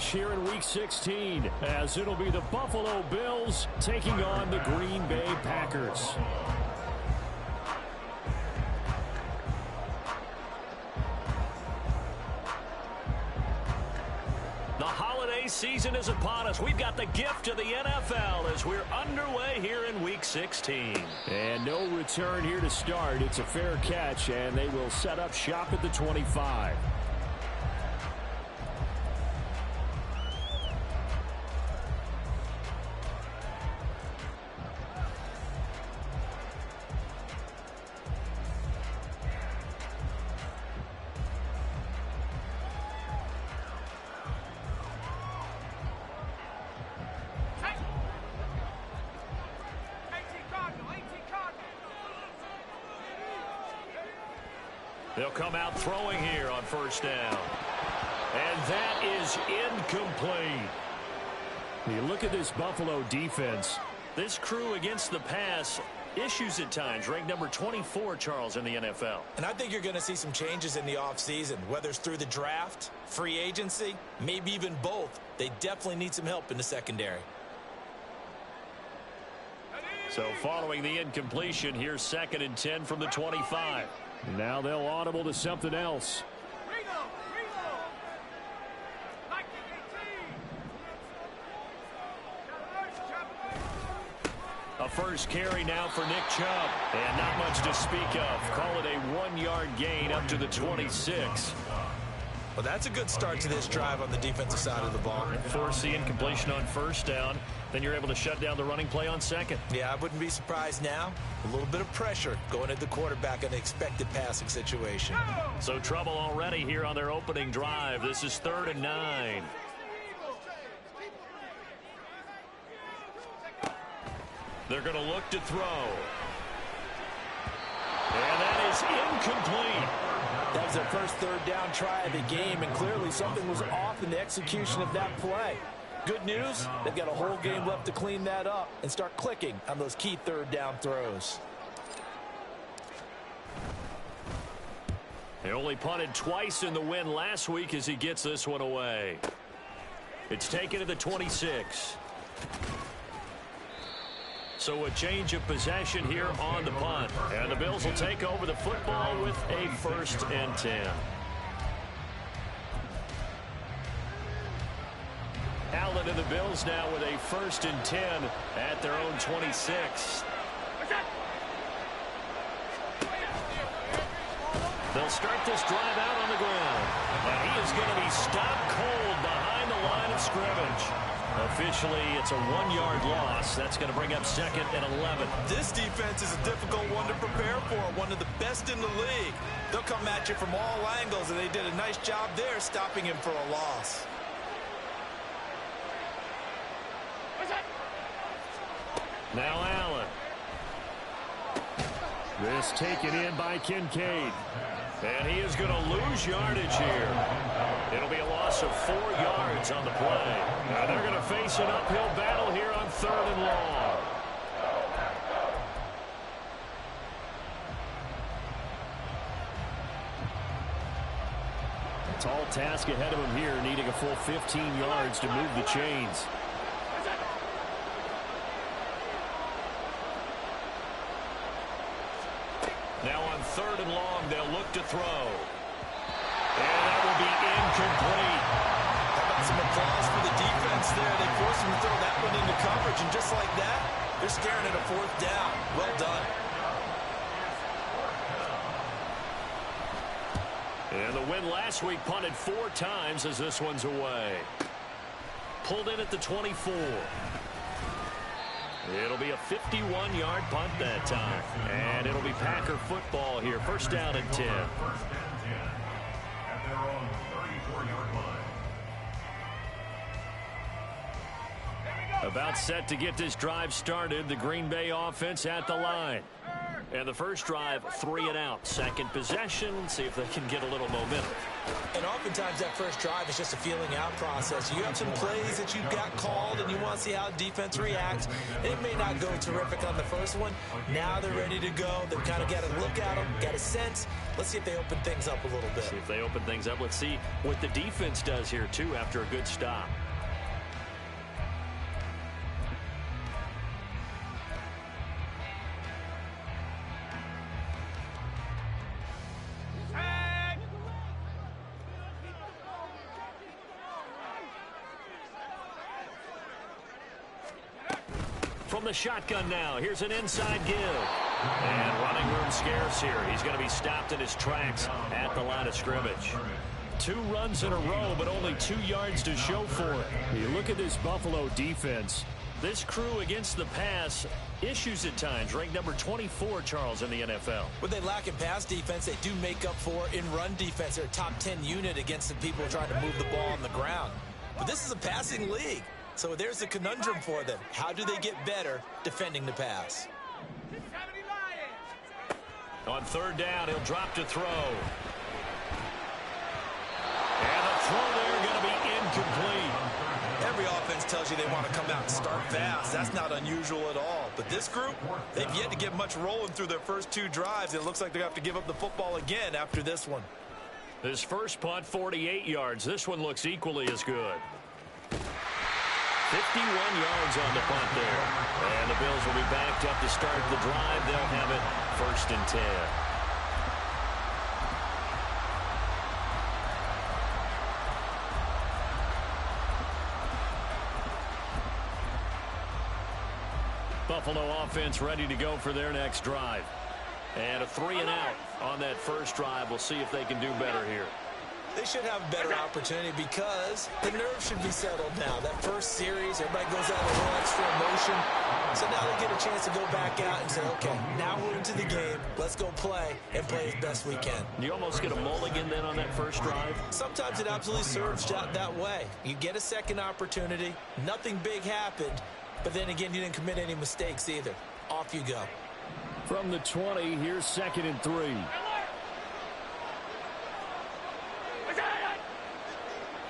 match here in Week 16, as it'll be the Buffalo Bills taking on the Green Bay Packers. The holiday season is upon us. We've got the gift of the NFL as we're underway here in Week 16. And no return here to start. It's a fair catch, and they will set up shop at the 25. They'll come out throwing here on first down. And that is incomplete. You look at this Buffalo defense. This crew against the pass, issues at times. Ranked number 24, Charles, in the NFL. And I think you're going to see some changes in the offseason, whether it's through the draft, free agency, maybe even both. They definitely need some help in the secondary. So following the incompletion, here's 2nd and 10 from the 25. Now they'll audible to something else. A first carry now for Nick Chubb. And not much to speak of. Call it a 1-yard gain up to the 26. Well, that's a good start to this drive on the defensive side of the ball. Force the incompletion on first down. Then you're able to shut down the running play on second. Yeah, I wouldn't be surprised now. A little bit of pressure going at the quarterback in an expected passing situation. So trouble already here on their opening drive. This is 3rd and 9. They're going to look to throw. And that is incomplete. That was their first 3rd down try of the game, and clearly something was off in the execution of that play. Good news, they've got a whole game left to clean that up and start clicking on those key 3rd down throws. They only punted twice in the win last week as he gets this one away. It's taken to the 26. So a change of possession here on the punt. And the Bills will take over the football with a 1st and 10. Allen and the Bills now with a 1st and 10 at their own 26. They'll start this drive out on the ground. And he is going to be stopped cold behind the line of scrimmage. Officially, it's a 1-yard loss. That's going to bring up 2nd and 11. This defense is a difficult one to prepare for, one of the best in the league. They'll come at you from all angles, and they did a nice job there stopping him for a loss. Now Allen. This taken in by Kincaid. And he is going to lose yardage here. It'll be a loss of 4 yards on the play. And they're going to face an uphill battle here on 3rd and long. A tall task ahead of him here, needing a full 15 yards to move the chains. Now on 3rd and long, they'll look to throw. And that will be incomplete. How about some applause for the defense there? They forced him to throw that one into coverage, and just like that, they're staring at a 4th down. Well done. And the win last week punted 4 times as this one's away. Pulled in at the 24. It'll be a 51-yard punt that time. And it'll be Packer football here. 1st down and 10. About set to get this drive started. The Green Bay offense at the line. And the first drive, 3 and out. Second possession. See if they can get a little momentum. And oftentimes that first drive is just a feeling out process. You have some plays that you've got called and you want to see how defense reacts. It may not go terrific on the first one. Now they're ready to go. They've kind of got to look at them, got a sense. Let's see if they open things up a little bit. See if they open things up. Let's see what the defense does here, too, after a good stop. From the shotgun now, here's an inside give. And running room scarce here. He's going to be stopped in his tracks at the line of scrimmage. 2 runs in a row, but only 2 yards to show for it. You look at this Buffalo defense. This crew against the pass, issues at times, ranked number 24, Charles, in the NFL. When they lack in pass defense, they do make up for in run defense. They're a top 10 unit against the people trying to move the ball on the ground. But this is a passing league. So there's a conundrum for them. How do they get better defending the pass? On 3rd down, he'll drop to throw. And the throw there going to be incomplete. Every offense tells you they want to come out and start fast. That's not unusual at all. But this group, they've yet to get much rolling through their first 2 drives. It looks like they're going to have to give up the football again after this one. His first punt, 48 yards. This one looks equally as good. 51 yards on the punt there. And the Bills will be backed up to start the drive. They'll have it 1st and 10. Buffalo offense ready to go for their next drive. And a 3 and out on that first drive. We'll see if they can do better here. They should have a better opportunity because the nerves should be settled now. That first series, everybody goes out with a little extra emotion. So now they get a chance to go back out and say, okay, now we're into the game. Let's go play and play as best we can. You almost get a mulligan then on that first drive? Sometimes it absolutely serves that way. You get a second opportunity. Nothing big happened. But then again, you didn't commit any mistakes either. Off you go. From the 20, here's 2nd and 3.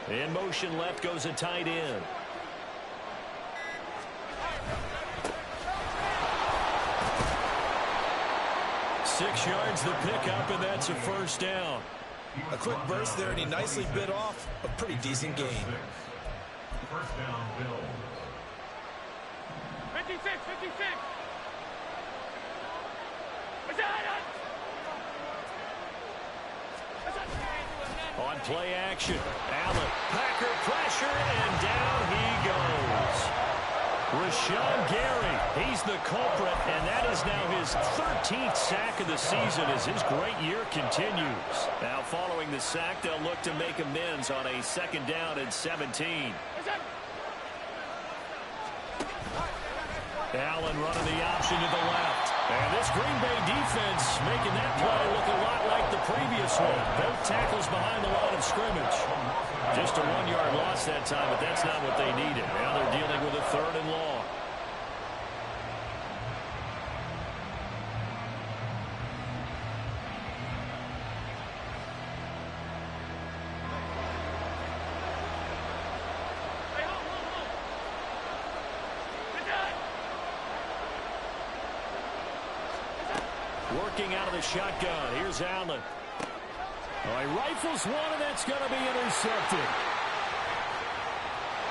In motion left goes a tight end. Six yards the pickup, and that's a 1st down. A quick burst there, and he nicely bit off a pretty decent gain. 1st down, Bill. 56. On play action, Allen, Packer pressure, and down he goes. Rashawn Gary, he's the culprit, and that is now his 13th sack of the season as his great year continues. Now following the sack, they'll look to make amends on a 2nd down and 17. Allen running the option to the left. And this Green Bay defense making that play look a lot like the previous one. Both tackles behind the line of scrimmage. Just a 1-yard loss that time, but that's not what they needed. Now they're dealing with a 3rd and long. Working out of the shotgun. Here's Allen. Oh, he rifles one, and that's going to be intercepted.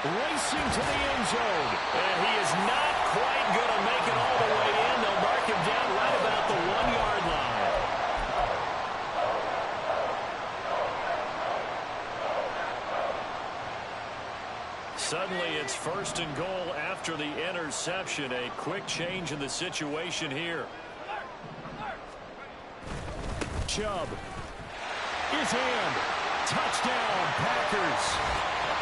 Racing to the end zone. And he is not quite going to make it all the way in. They'll mark him down right about the 1-yard line. Suddenly it's 1st and goal after the interception. A quick change in the situation here. Chubb is in. Touchdown, Packers.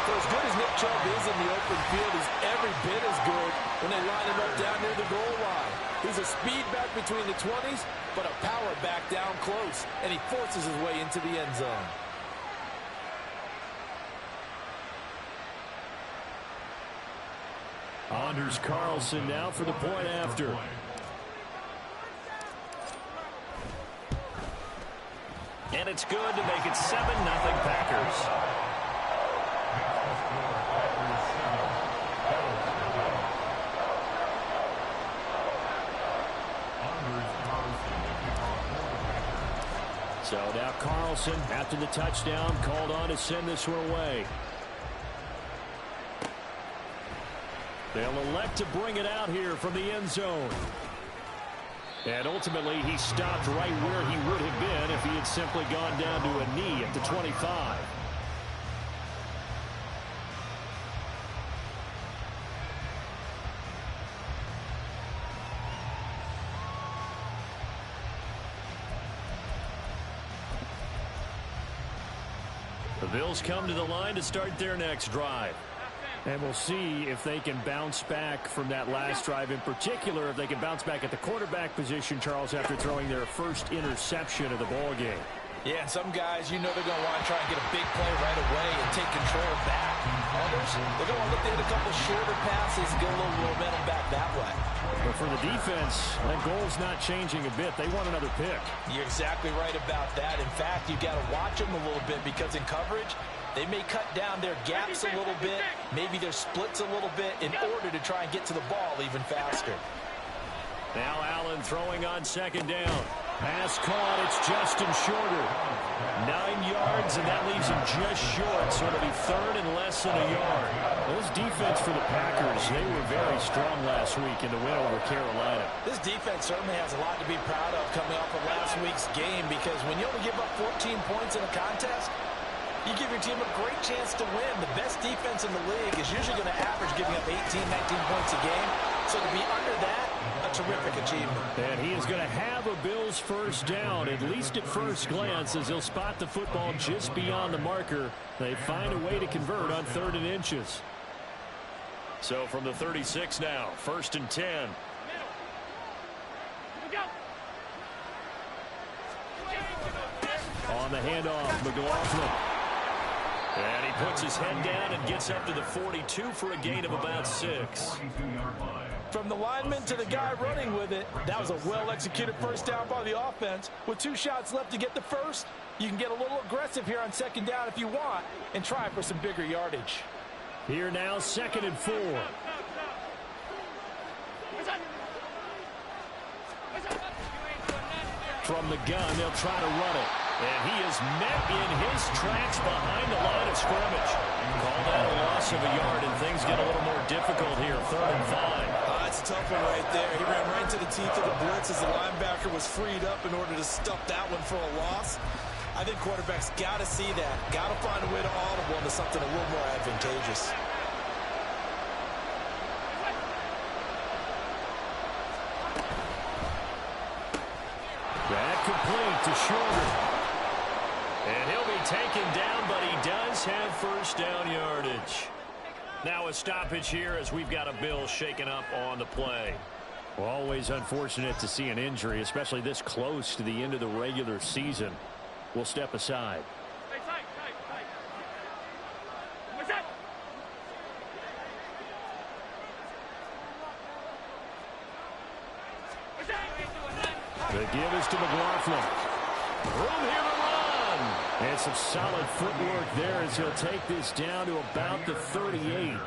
For as good as Nick Chubb is in the open field, he's every bit as good when they line him up down near the goal line. He's a speed back between the 20s, but a power back down close, and he forces his way into the end zone. Anders Carlson now for the point after. And it's good to make it 7-0 Packers. So now Carlson, after the touchdown, called on to send this one away. They'll elect to bring it out here from the end zone. And ultimately, he stopped right where he would have been if he had simply gone down to a knee at the 25. The Bills come to the line to start their next drive. And we'll see if they can bounce back from that last drive. In particular, if they can bounce back at the quarterback position, Charles, after throwing their first interception of the ball game. Yeah, and some guys, you know they're going to want to try and get a big play right away and take control back. Others, they're going to look to hit a couple shorter passes and get a little momentum back that way. But for the defense, that goal's not changing a bit. They want another pick. You're exactly right about that. In fact, you've got to watch them a little bit because in coverage, they may cut down their gaps a little bit, maybe their splits a little bit in order to try and get to the ball even faster. Now Allen throwing on second down. Pass caught. It's Justin Shorter. 9 yards, and that leaves him just short. So it'll be third and less than a yard. Well, this defense for the Packers, they were very strong last week in the win over Carolina. This defense certainly has a lot to be proud of coming off of last week's game because when you only give up 14 points in a contest, you give your team a great chance to win. The best defense in the league is usually going to average giving up 18, 19 points a game. So to be under that, a terrific achievement. And he is going to have a Bills first down, at least at first glance, as he'll spot the football just beyond the marker. They find a way to convert on 3rd and inches. So from the 36 now, 1st and 10. On the handoff, McLaughlin. And he puts his head down and gets up to the 42 for a gain of about 6. From the lineman to the guy running with it, that was a well-executed first down by the offense. With 2 shots left to get the first, you can get a little aggressive here on second down if you want and try for some bigger yardage. Here now, 2nd and 4. From the gun, they'll try to run it. And he is met in his tracks behind the line of scrimmage. Call that a loss of a yard, and things get a little more difficult here. 3rd and 5. That's a tough one right there. He ran right into the teeth of the blitz as the linebacker was freed up in order to stuff that one for a loss. I think quarterbacks got to see that. Got to find a way to audible into something a little more advantageous. That complete to Shorter. And he'll be taken down, but he does have first down yardage. Now a stoppage here as we've got a Bill shaken up on the play. Well, always unfortunate to see an injury, especially this close to the end of the regular season. We'll step aside. The give is to McLaughlin. Room here to run. And some solid footwork there as he'll take this down to about the 38.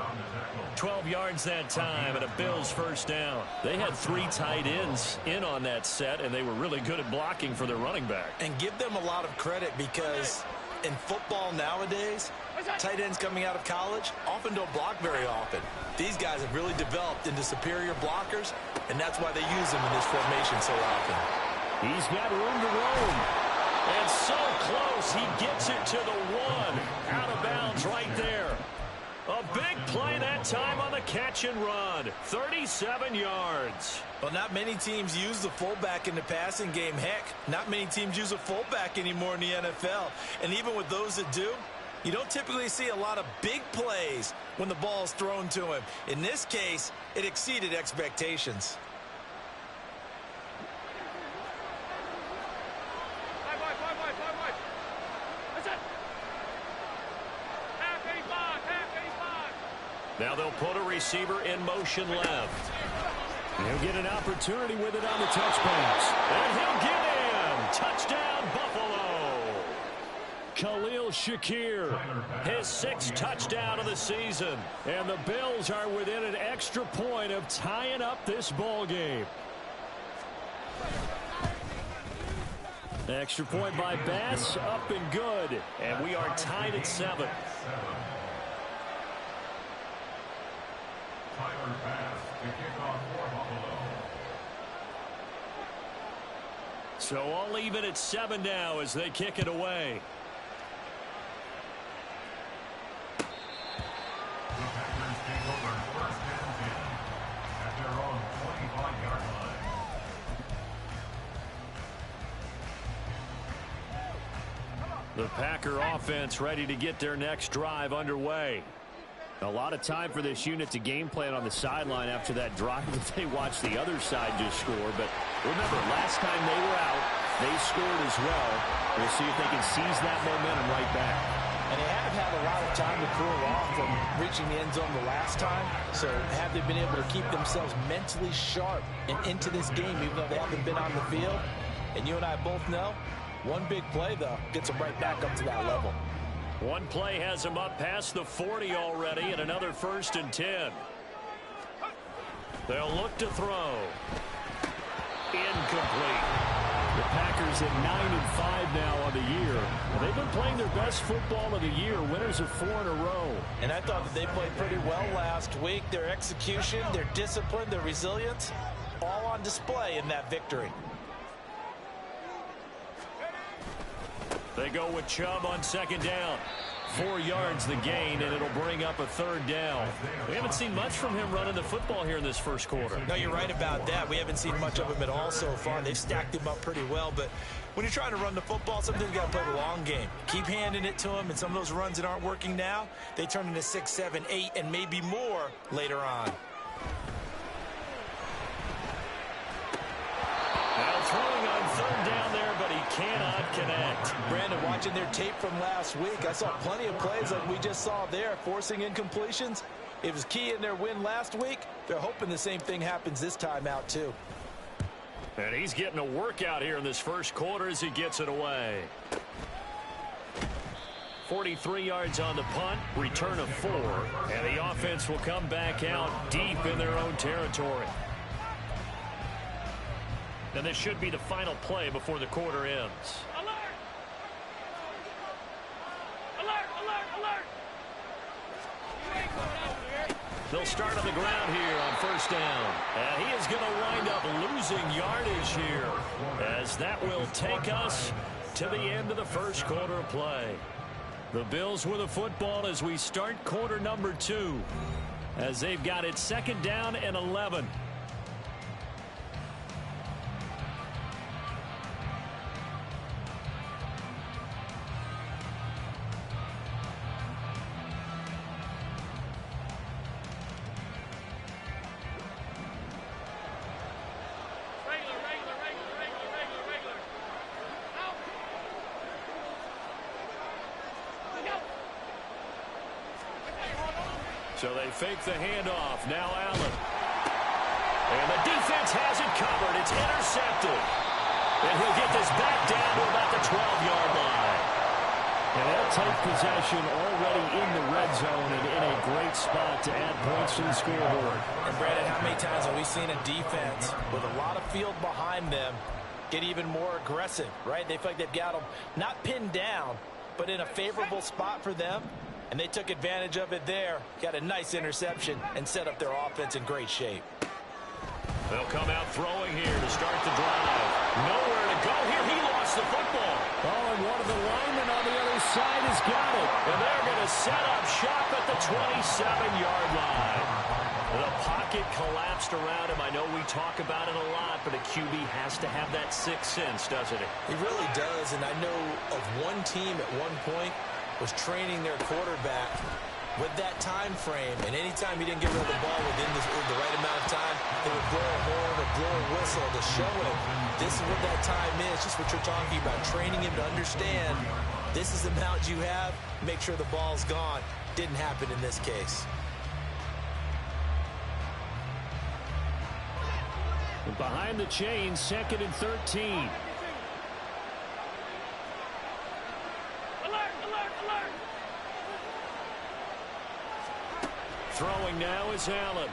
12 yards that time and a Bills first down. They had 3 tight ends in on that set, and they were really good at blocking for their running back. And give them a lot of credit because in football nowadays, tight ends coming out of college often don't block very often. These guys have really developed into superior blockers, and that's why they use them in this formation so often. He's got room to roam. And so close, he gets it to the 1. Out of bounds right there. A big play that time on the catch and run. 37 yards. Well, not many teams use the fullback in the passing game. Heck, not many teams use a fullback anymore in the NFL. And even with those that do, you don't typically see a lot of big plays when the ball is thrown to him. In this case, it exceeded expectations. Now they'll put a receiver in motion left. He'll get an opportunity with it on the touch pass. And he'll get in. Touchdown, Buffalo. Khalil Shakir, his 6th touchdown of the season. And the Bills are within an extra point of tying up this ball game. Extra point by Bass, up and good. And we are tied at 7. Tyler Bass to kick off for Buffalo. So all even at 7 now as they kick it away. The Packers take over 1st and 10 at their own 25-yard line. The Packer offense ready to get their next drive underway. A lot of time for this unit to game plan on the sideline after that drive that they watched the other side just score. But remember, last time they were out, they scored as well. We'll see if they can seize that momentum right back. And they have had a lot of time to cool off from reaching the end zone the last time. So have they been able to keep themselves mentally sharp and into this game, even though they haven't been on the field? And you and I both know, one big play, though, gets them right back up to that level. One play has them up past the 40 already, and another 1st and 10. They'll look to throw. Incomplete. The Packers at 9-5 now on the year. And they've been playing their best football of the year, winners of 4 in a row. And I thought that they played pretty well last week. Their execution, their discipline, their resilience, all on display in that victory. They go with Chubb on 2nd down. 4 yards the gain, and it'll bring up a 3rd down. We haven't seen much from him running the football here in this first quarter. No, you're right about that. We haven't seen much of him at all so far. They've stacked him up pretty well, but when you're trying to run the football, sometimes you got to play the long game. Keep handing it to him, and some of those runs that aren't working now, they turn into 6, 7, 8, and maybe more later on. Now throwing on 3rd down there, but he cannot connect. Brandon, watching their tape from last week, I saw plenty of plays like we just saw there, forcing incompletions. It was key in their win last week. They're hoping the same thing happens this time out, too. And he's getting a workout here in this first quarter as he gets it away. 43 yards on the punt, return of 4, and the offense will come back out deep in their own territory. And this should be the final play before the quarter ends. Alert! Alert! Alert! Alert! They'll start on the ground here on 1st down. And he is going to wind up losing yardage here, as that will take us to the end of the first quarter of play. The Bills with the football as we start quarter number 2, as they've got it 2nd down and 11. So they fake the handoff. Now Allen. And the defense has it covered. It's intercepted. And he'll get this back down to about the 12-yard line. And they'll take possession already in the red zone and in a great spot to add points to the scoreboard. And Brandon, how many times have we seen a defense with a lot of field behind them get even more aggressive, right? They feel like they've got them not pinned down, but in a favorable spot for them. And they took advantage of it there, got a nice interception, and set up their offense in great shape. They'll come out throwing here to start the drive. Nowhere to go here. He lost the football. Oh, and one of the linemen on the other side has got it. And they're going to set up shop at the 27-yard line. The pocket collapsed around him. I know we talk about it a lot, but a QB has to have that sixth sense, doesn't it? He really does, and I know of one team at one point was training their quarterback with that time frame, and anytime he didn't get rid of the ball within the right amount of time, they would blow a horn or blow a whistle to show him this is what that time is, just what you're talking about, training him to understand this is the amount you have, make sure the ball's gone. Didn't happen in this case. Behind the chains, 2nd and 13. Alert! Alert! Throwing now is Allen.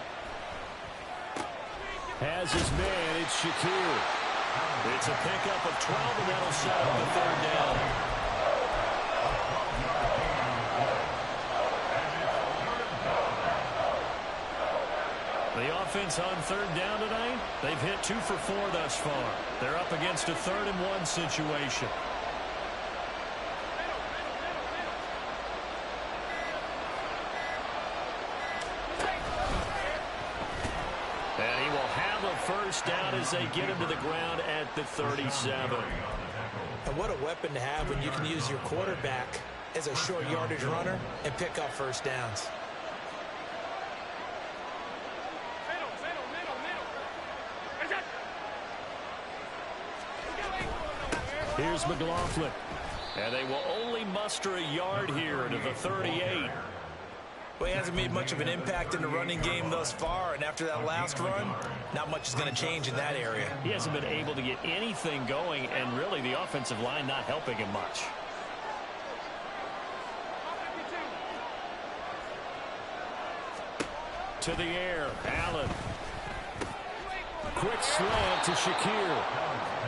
Has his man, it's Shakir. It's a pickup of 12, and that'll set up the third down. The offense on third down tonight, they've hit 2 for 4 thus far. They're up against a 3rd and 1 situation. And he will have a first down as they get him to the ground at the 37. And what a weapon to have when you can use your quarterback as a short yardage runner and pick up first downs. Here's McLaughlin. And they will only muster a yard here to the 38. Well, he hasn't made much of an impact in the running game thus far, and after that last run, not much is going to change in that area. He hasn't been able to get anything going, and really the offensive line not helping him much. To the air, Allen. Quick slant to Shakir.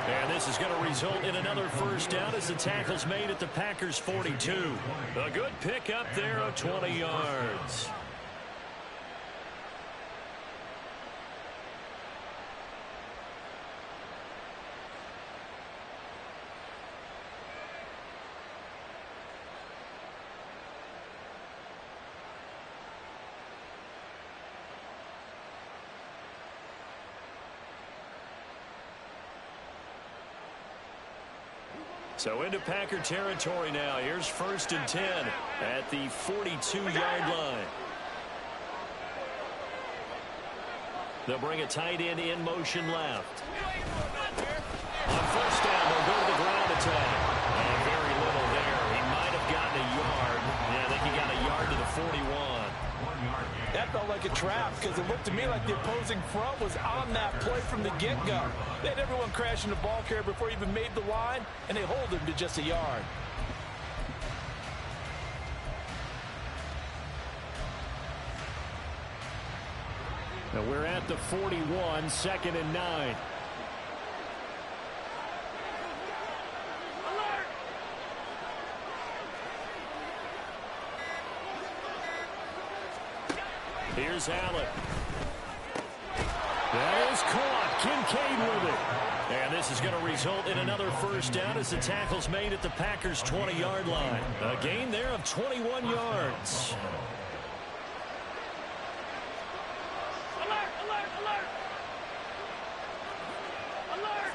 And this is going to result in another first down as the tackle's made at the Packers' 42. A good pickup there of 20 yards. So into Packer territory now. Here's 1st and 10 at the 42-yard line. They'll bring a tight end in motion left. On first down, they'll go to the ground attack. And very little there. He might have gotten a yard. Yeah, I think he got a yard to the 41. That felt like a trap because it looked to me like the opposing front was on that play from the get-go. They had everyone crashing the ball carrier before he even made the line, and they hold him to just a yard. Now we're at the 41, 2nd and 9. Here's Allen. That is caught. Kincaid with it. And this is going to result in another first down as the tackle's made at the Packers' 20-yard line. A gain there of 21 yards. Alert, alert, alert. Alert.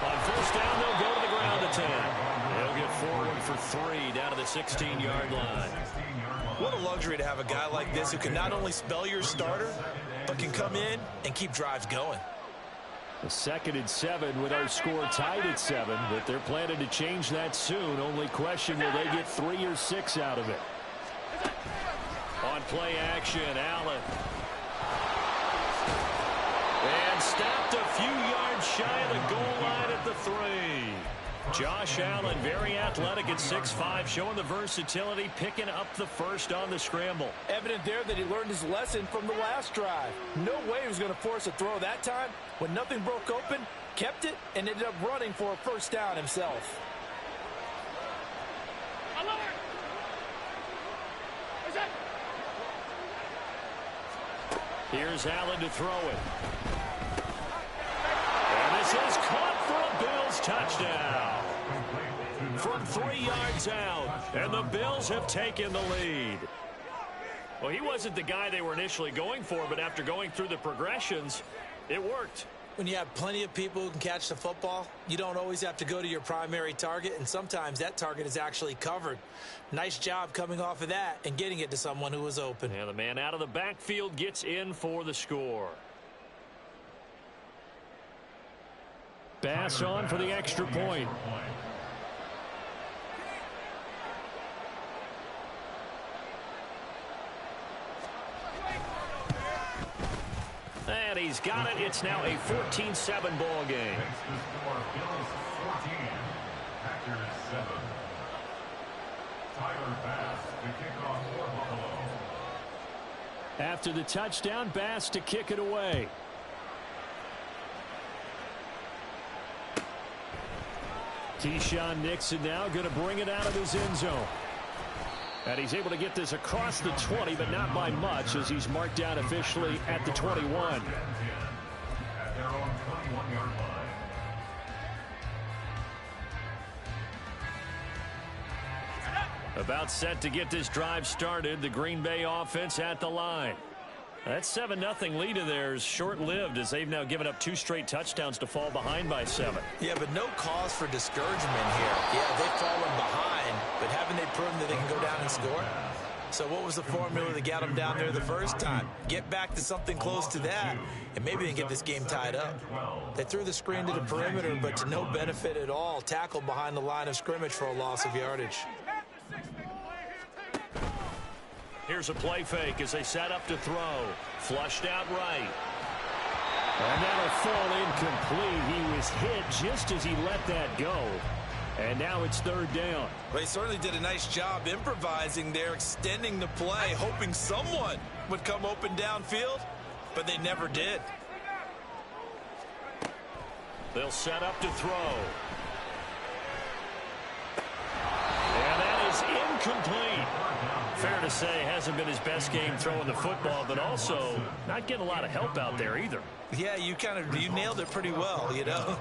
On first down, they'll go to the ground attack. They'll get forward for 3 down to the 16-yard line. What a luxury to have a guy like this who can not only spell your starter, but can come in and keep drives going. The 2nd and 7 with our score tied at 7, but they're planning to change that soon. Only question, will they get 3 or 6 out of it? On play action, Allen. And stopped a few yards shy of the goal line at the 3. Josh Allen, very athletic at 6'5", showing the versatility, picking up the first on the scramble. Evident there that he learned his lesson from the last drive. No way he was going to force a throw that time. When nothing broke open, kept it, and ended up running for a first down himself. Alert. Here's Allen to throw it. And this is caught for a Bills touchdown. From 3 yards out, and the Bills have taken the lead. Well, he wasn't the guy they were initially going for, but after going through the progressions, it worked. When you have plenty of people who can catch the football, you don't always have to go to your primary target, and sometimes that target is actually covered. Nice job coming off of that and getting it to someone who was open. And the man out of the backfield gets in for the score. Bass on for the extra point. And he's got it. It's now a 14-7 ball game. After the touchdown, Bass to kick it away. Keyshawn Nixon now going to bring it out of his end zone. And he's able to get this across the 20, but not by much, as he's marked down officially at the 21. At their own 21-yard line. About set to get this drive started. The Green Bay offense at the line. That 7-0 lead of theirs short-lived, as they've now given up 2 straight touchdowns to fall behind by 7. Yeah, but no cause for discouragement here. Yeah, they've fallen behind, but haven't they proven that they can go down and score? So what was the formula that got them down there the first time? Get back to something close to that, and maybe they can get this game tied up. They threw the screen to the perimeter, but to no benefit at all. Tackled behind the line of scrimmage for a loss of yardage. Here's a play fake as they set up to throw. Flushed out right. And that'll fall incomplete. He was hit just as he let that go. And now it's 3rd down. Well, they certainly did a nice job improvising there, extending the play, hoping someone would come open downfield, but they never did. They'll set up to throw. And that is incomplete. Fair to say, hasn't been his best game throwing the football, but also not getting a lot of help out there either. Yeah, you nailed it pretty well, you know.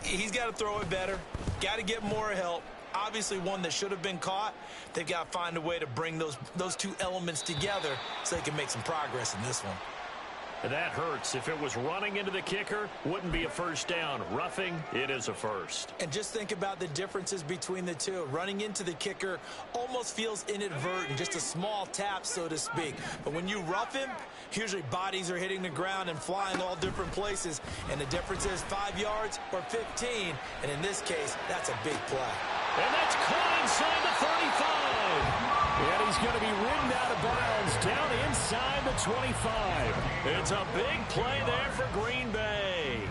He's got to throw it better, got to get more help. Obviously one that should have been caught. They've got to find a way to bring those 2 elements together so they can make some progress in this one. That hurts. If it was running into the kicker, wouldn't be a first down. Roughing, it is a first. And just think about the differences between the 2. Running into the kicker almost feels inadvertent, just a small tap, so to speak. But when you rough him, usually bodies are hitting the ground and flying all different places. And the difference is 5 yards or 15. And in this case, that's a big play. And that's caught inside the 35. And he's going to be ridden out of bounds down inside the 25. It's a big play there for Green Bay.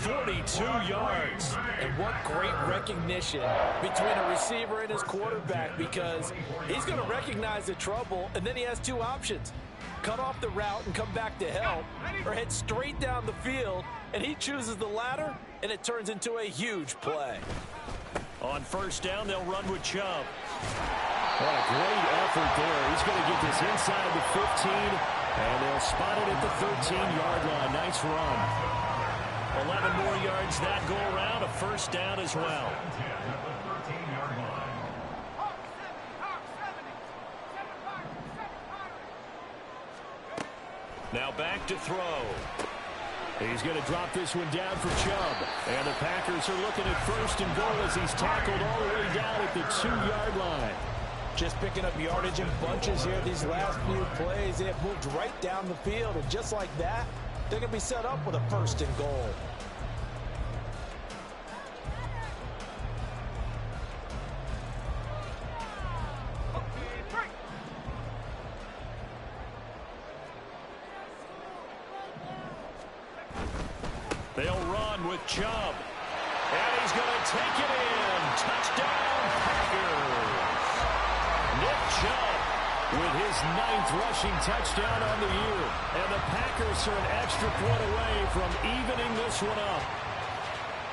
42 yards. And what great recognition between a receiver and his quarterback, because he's going to recognize the trouble, and then he has 2 options. Cut off the route and come back to help, or head straight down the field, and he chooses the latter, and it turns into a huge play. On first down, they'll run with Chubb. What a great effort there. He's going to get this inside the 15, and they'll spot it at the 13-yard line. Nice run. 11 more yards that go around. A first down as well. Now back to throw. He's going to drop this one down for Chubb. And the Packers are looking at 1st and goal as he's tackled all the way down at the 2-yard line. Just picking up yardage in bunches here these last few plays. They have moved right down the field, and just like that, they're going to be set up with a 1st and goal. They'll run with Chubb. And he's going to take it in. Touchdown, Packers. Nick Chubb with his 9th rushing touchdown on the year. And the Packers are an extra point away from evening this one up.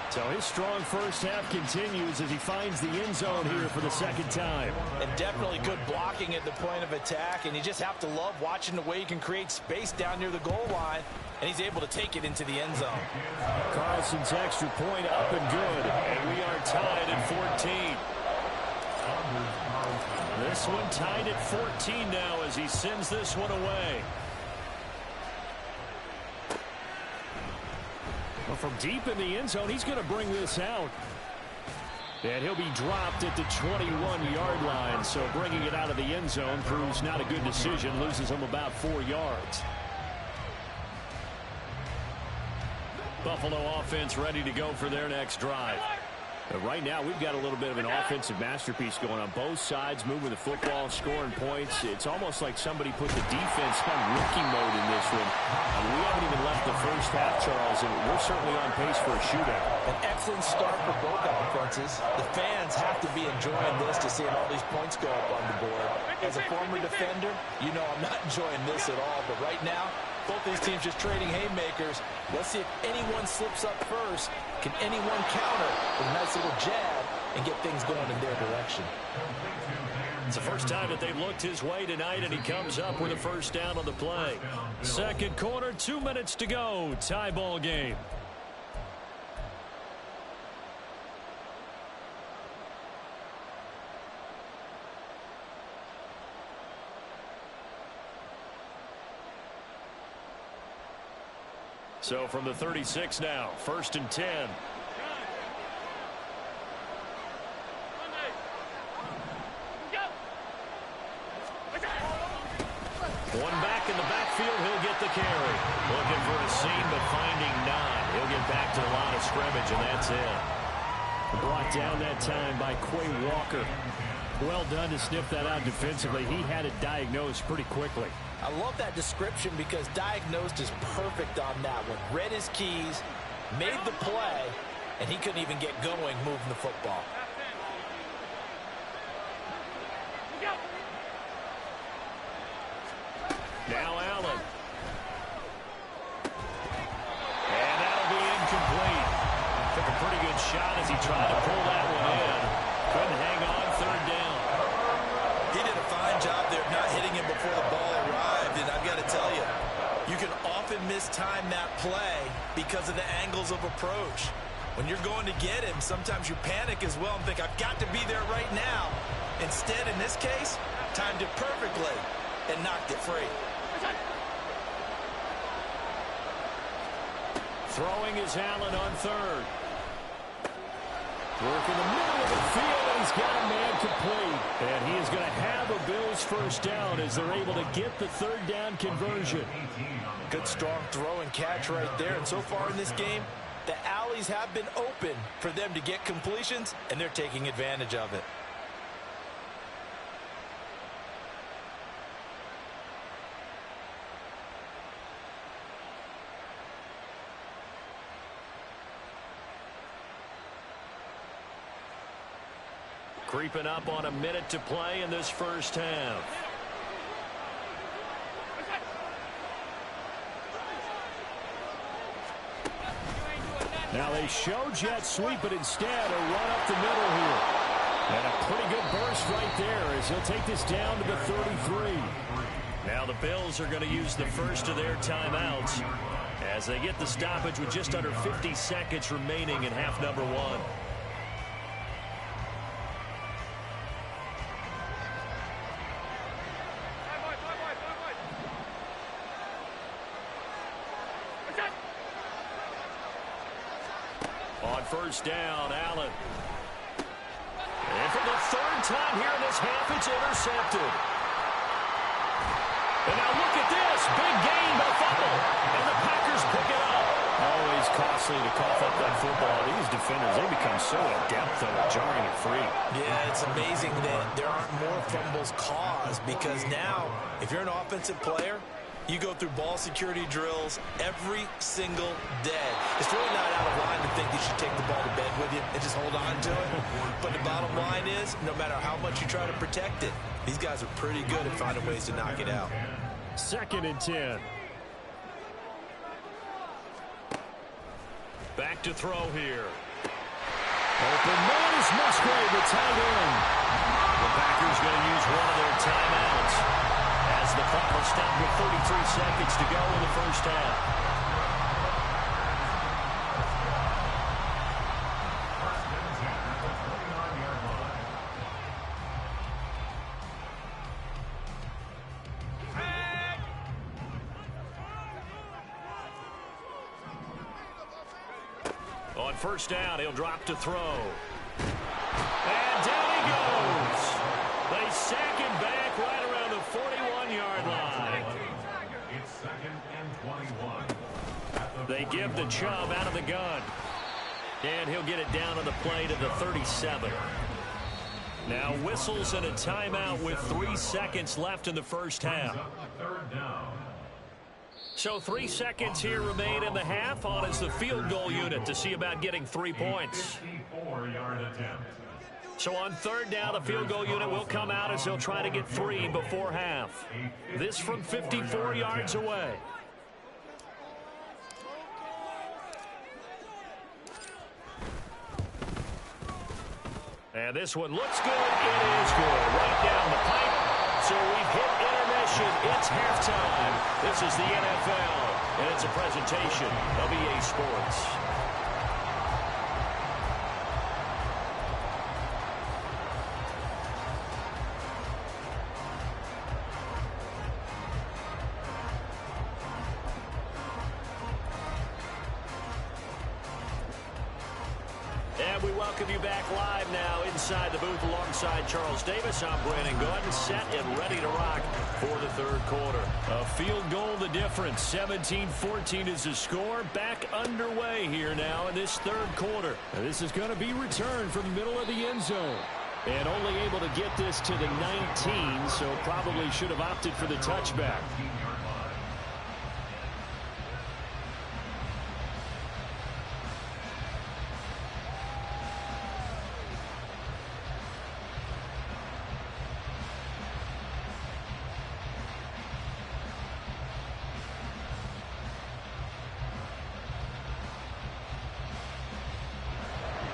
So his strong first half continues as he finds the end zone here for the 2nd time. And definitely good blocking at the point of attack, and you just have to love watching the way he can create space down near the goal line, and he's able to take it into the end zone. Carlson's extra point up and good, and we are tied at 14. This one tied at 14 now as he sends this one away. Well, from deep in the end zone, he's going to bring this out. And he'll be dropped at the 21-yard line, so bringing it out of the end zone proves not a good decision, loses him about 4 yards. Buffalo offense ready to go for their next drive. But right now, we've got a little bit of an offensive masterpiece going on both sides, moving the football, scoring points. It's almost like somebody put the defense on rookie mode in this one. We haven't even left the first half, Charles, and we're certainly on pace for a shootout. An excellent start for both offenses. The fans have to be enjoying this to see all these points go up on the board. As a former defender, you know I'm not enjoying this at all, but right now, both these teams just trading haymakers. Let's see if anyone slips up first. Can anyone counter with a nice little jab and get things going in their direction? It's the first time that they've looked his way tonight, and he comes up with a first down on the play. Second quarter, 2 minutes to go. Tie ball game. So from the 36 now, 1st and 10. One back in the backfield, he'll get the carry. Looking for a seam, but finding none. He'll get back to the line of scrimmage, and that's it. Brought down that time by Quay Walker. Well done to sniff that out defensively. He had it diagnosed pretty quickly. I love that description because diagnosed is perfect on that one. Read his keys, made the play, and he couldn't even get going moving the football. Now Allen. And that'll be incomplete. Took a pretty good shot as he tried to pull that one in. Couldn't hang on, 3rd down. He did a fine job there of not hitting him before the ball arrived, and I've got to tell you, you can often mistime that play because of the angles of approach. When you're going to get him, sometimes you panic as well and think, I've got to be there right now. Instead, in this case, timed it perfectly and knocked it free. Throwing is Allen on 3rd. Work in the middle of the field, and he's got a man complete. And he is going to have a Bills first down as they're able to get the 3rd down conversion. Good strong throw and catch right there. And so far in this game, the alleys have been open for them to get completions, and they're taking advantage of it. Creeping up on a minute to play in this first half. Now they show jet sweep, but instead a run up the middle here. And a pretty good burst right there as he'll take this down to the 33. Now the Bills are going to use the first of their timeouts as they get the stoppage with just under 50 seconds remaining in half number 1. On first down, Allen. And for the 3rd time here in this half, it's intercepted. And now look at this. Big gain, but fumble. And the Packers pick it up. Always costly to cough up that football. These defenders, they become so adept at jarring it free. Yeah, it's amazing that there aren't more fumbles caused because now, if you're an offensive player, you go through ball security drills every single day. It's really not out of line to think you should take the ball to bed with you and just hold on to it. But the bottom line is, no matter how much you try to protect it, these guys are pretty good at finding ways to knock it out. 2nd and 10. Back to throw here. Open man is Musgrave, the tight end. The Packers going to use one of their timeouts as the clock will stop with 33 seconds to go in the first half. On first down, he'll drop to throw. And down he goes. They sack him back right around the 41-yard line. It's 2nd and 21. They give the Chubb out of the gun. And he'll get it down on the play to the 37. Now whistles and a timeout with 3 seconds left in the first half. So 3 seconds here remain in the half. On is the field goal unit to see about getting 3 points. So on third down, the field goal unit will come out as they'll try to get 3 before half. This from 54 yards away. And this one looks good. It is good. Right down the pipe. So we've hit intermission. It's halftime. This is the NFL, and it's a presentation of EA Sports. And we welcome you back live now inside the booth alongside Charles Davis. I'm Brandon Gaudin, set and ready to rock for the third quarter. A field goal the difference. 17-14 is the score. Back underway here now in this third quarter. And this is going to be returned from the middle of the end zone. And only able to get this to the 19, so probably should have opted for the touchback.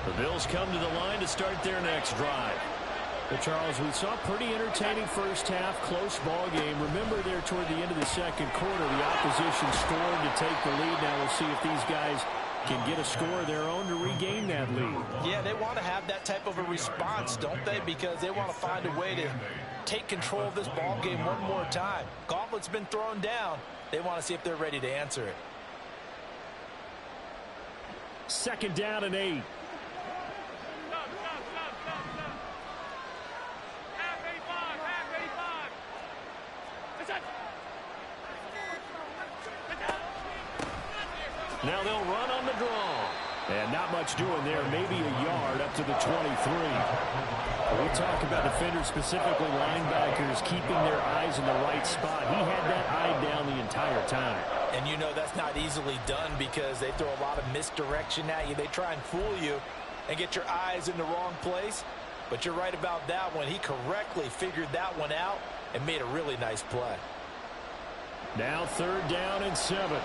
The Bills come to the line to start their next drive. Well, Charles, we saw a pretty entertaining first half, close ball game. Remember there toward the end of the second quarter, the opposition scored to take the lead. Now we'll see if these guys can get a score of their own to regain that lead. Yeah, they want to have that type of a response, don't they? Because they want to find a way to take control of this ball game one more time. Gauntlet's been thrown down. They want to see if they're ready to answer it. 2nd down and 8. Now they'll run on the draw. And not much doing there, maybe a yard up to the 23. We talk about defenders, specifically linebackers, keeping their eyes in the right spot. He had that eye down the entire time. And you know that's not easily done because they throw a lot of misdirection at you. They try and fool you and get your eyes in the wrong place. But you're right about that one. He correctly figured that one out and made a really nice play. Now 3rd down and 7.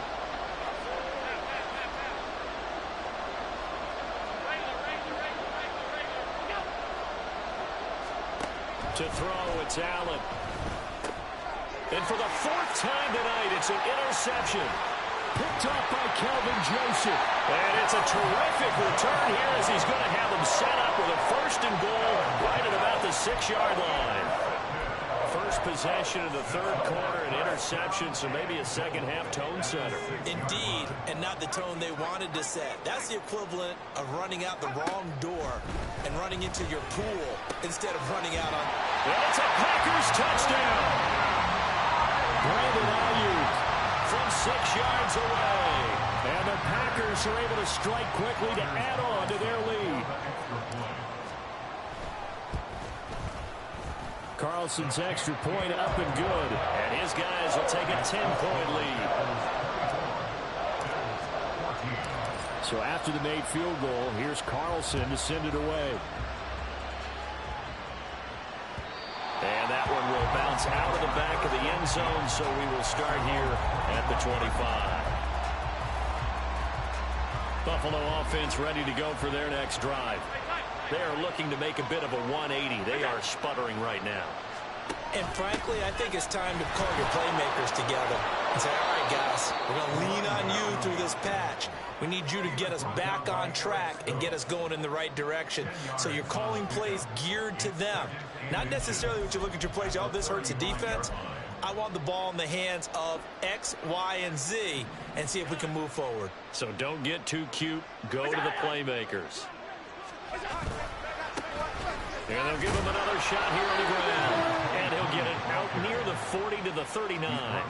To throw, it's Allen. And for the 4th time tonight, it's an interception. Picked off by Kelvin Joseph. And it's a terrific return here as he's going to have them set up with a 1st and goal right at about the 6-yard line. First possession of the third quarter, an interception, so maybe a second-half tone setter. Indeed, and not the tone they wanted to set. That's the equivalent of running out the wrong door and running into your pool instead of running out on... And it's a Packers touchdown. Brandon Ayuk from 6 yards away. And the Packers are able to strike quickly to add on to their lead. Carlson's extra point up and good. And his guys will take a 10-point lead. So after the made field goal, here's Carlson to send it away. And that one will bounce out of the back of the end zone, so we will start here at the 25. Buffalo offense ready to go for their next drive. They are looking to make a bit of a 180. They are sputtering right now. And frankly, I think it's time to call your playmakers together and say, all right, guys, we're going to lean on you through this patch. We need you to get us back on track and get us going in the right direction. So you're calling plays geared to them. Not necessarily what you look at your plays, oh, this hurts the defense. I want the ball in the hands of X, Y, and Z and see if we can move forward. So don't get too cute. Go to the playmakers. And they'll give him another shot here on the ground. And he'll get it out near the 40 to the 39.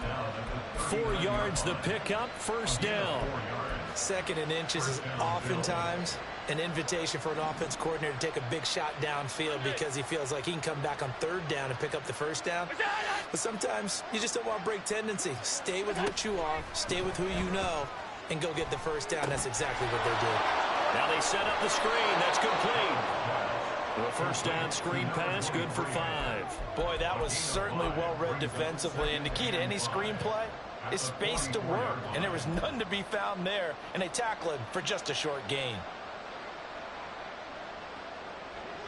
4 yards the pickup, 1st down. 2nd and inches is oftentimes an invitation for an offense coordinator to take a big shot downfield because he feels like he can come back on third down and pick up the first down. But sometimes you just don't want to break tendency. Stay with what you are, stay with who you know, and go get the first down. That's exactly what they're doing. Now they set up the screen. That's complete. The first down screen pass, good for 5. Boy, that was certainly well-read defensively. And the key to any screen play is space to work. And there was none to be found there. And they tackle him for just a short gain.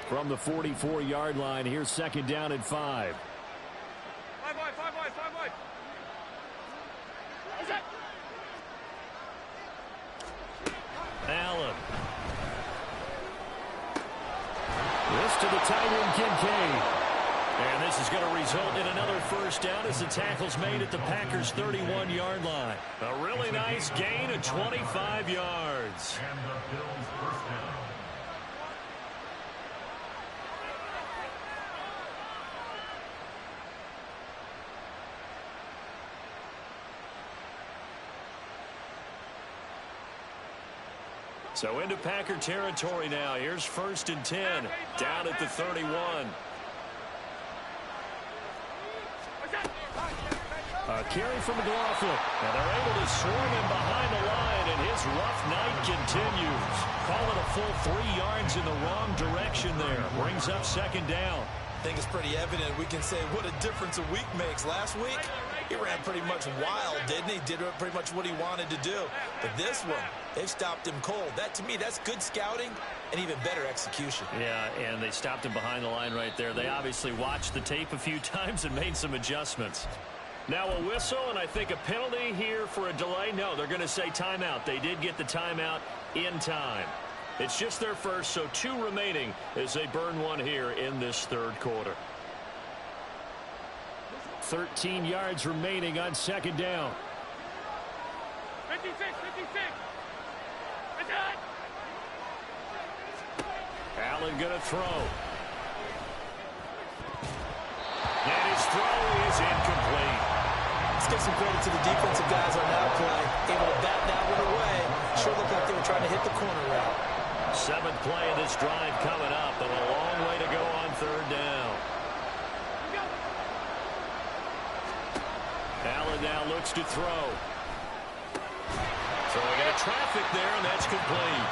From the 44-yard line, here's second down and 5. 5 wide, 5 wide, 5 wide. What's that? Allen. This to the tight end, Kincaid. And this is going to result in another first down as the tackle's made at the Packers' 31-yard line. A really nice gain of 25 yards. And the Bills first down. So into Packer territory now. Here's first and 10. Down at the 31. A carry from McLaughlin. And they're able to swarm him behind the line, and his rough night continues. Call it a full 3 yards in the wrong direction there. Brings up second down. I think it's pretty evident. We can say what a difference a week makes. Last week, he ran pretty much wild, didn't he? Did pretty much what he wanted to do. But this one, they've stopped him cold. That, to me, that's good scouting and even better execution. Yeah, and they stopped him behind the line right there. They obviously watched the tape a few times and made some adjustments. Now a whistle, and I think a penalty here for a delay. No, they're going to say timeout. They did get the timeout in time. It's just their first, so 2 remaining as they burn one here in this third quarter. 13 yards remaining on second down. 56, 56. It's on. Allen going to throw. And his throw is incomplete. Let's give some credit to the defensive guys on that play. Able to bat that one away. Sure looked like they were trying to hit the corner route. 7th play of this drive coming up, and a long way to go on third down. Allen now looks to throw. Throwing into traffic there, and that's complete.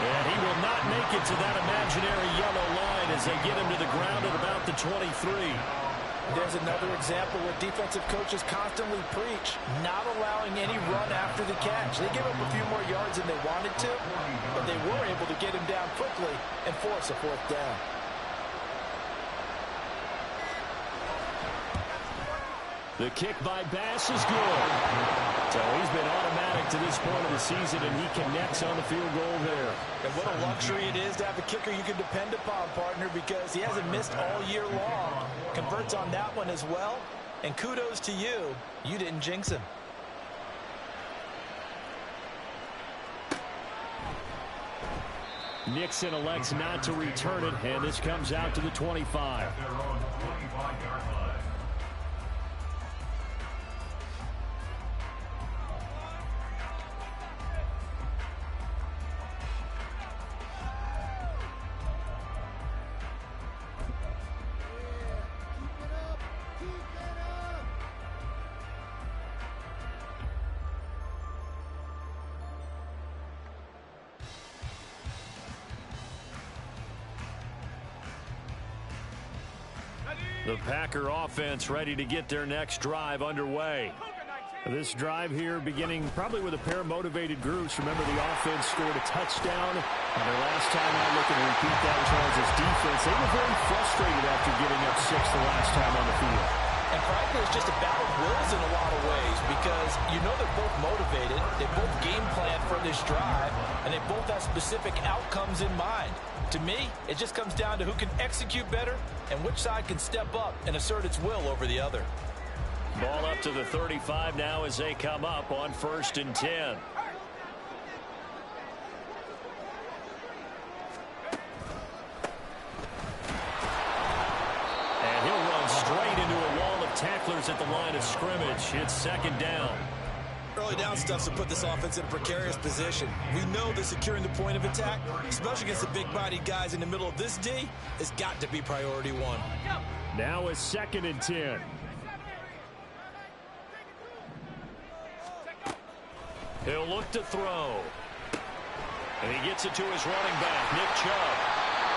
And he will not make it to that imaginary yellow line as they get him to the ground at about the 23. There's another example where defensive coaches constantly preach, not allowing any run after the catch. They give up a few more yards than they wanted to, but they were able to get him down quickly and force a 4th down. The kick by Bass is good. So he's been automatic to this point of the season, and he connects on the field goal there. And what a luxury it is to have a kicker you can depend upon, partner, because he hasn't missed all year long. Converts on that one as well. And kudos to you. You didn't jinx him. Nixon elects not to return it, and this comes out to the 25. Their own 25-yard line. The Packer offense ready to get their next drive underway. This drive here beginning probably with a pair of motivated groups. Remember, the offense scored a touchdown. And their last time out, looking to repeat that Charles' defense. They were very frustrated after giving up 6 the last time on the field. And frankly, it's just a battle of wills in a lot of ways because you know they're both motivated. They both game plan for this drive, and they both have specific outcomes in mind. To me, it just comes down to who can execute better and which side can step up and assert its will over the other. Ball up to the 35 now as they come up on 1st and 10. And he'll run straight into a wall of tacklers at the line of scrimmage. It's second down. early down stuff's to put this offense in a precarious position. We know that securing the point of attack, especially against the big-bodied guys in the middle of this D, has got to be priority one. Now a 2nd and 10. He'll look to throw. And he gets it to his running back, Nick Chubb.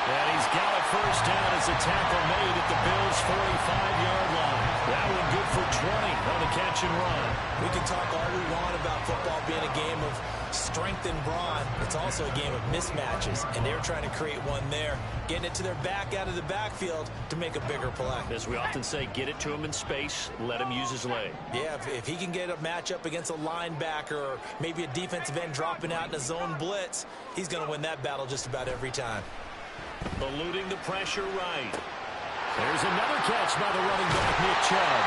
And he's got a first down as a tackle made at the Bills' 45-yard line. That one good for 20 on the catch and run. We can talk all we want about football being a game of strength and brawn. It's also a game of mismatches, and they're trying to create one there, getting it to their back out of the backfield to make a bigger play. As we often say, get it to him in space, let him use his leg. Yeah, if he can get a matchup against a linebacker or maybe a defensive end dropping out in a zone blitz, he's going to win that battle just about every time. Eluding the pressure right. There's another catch by the running back, Nick Chubb.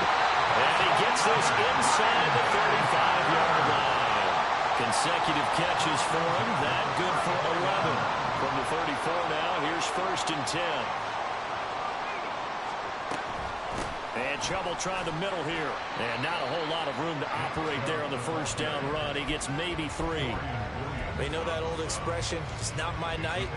And he gets this inside the 35-yard line. Consecutive catches for him. That good for 11. From the 34 now, here's 1st and 10. And Chubb will try the middle here. And not a whole lot of room to operate there on the first down run. He gets maybe 3. They know that old expression, it's not my night.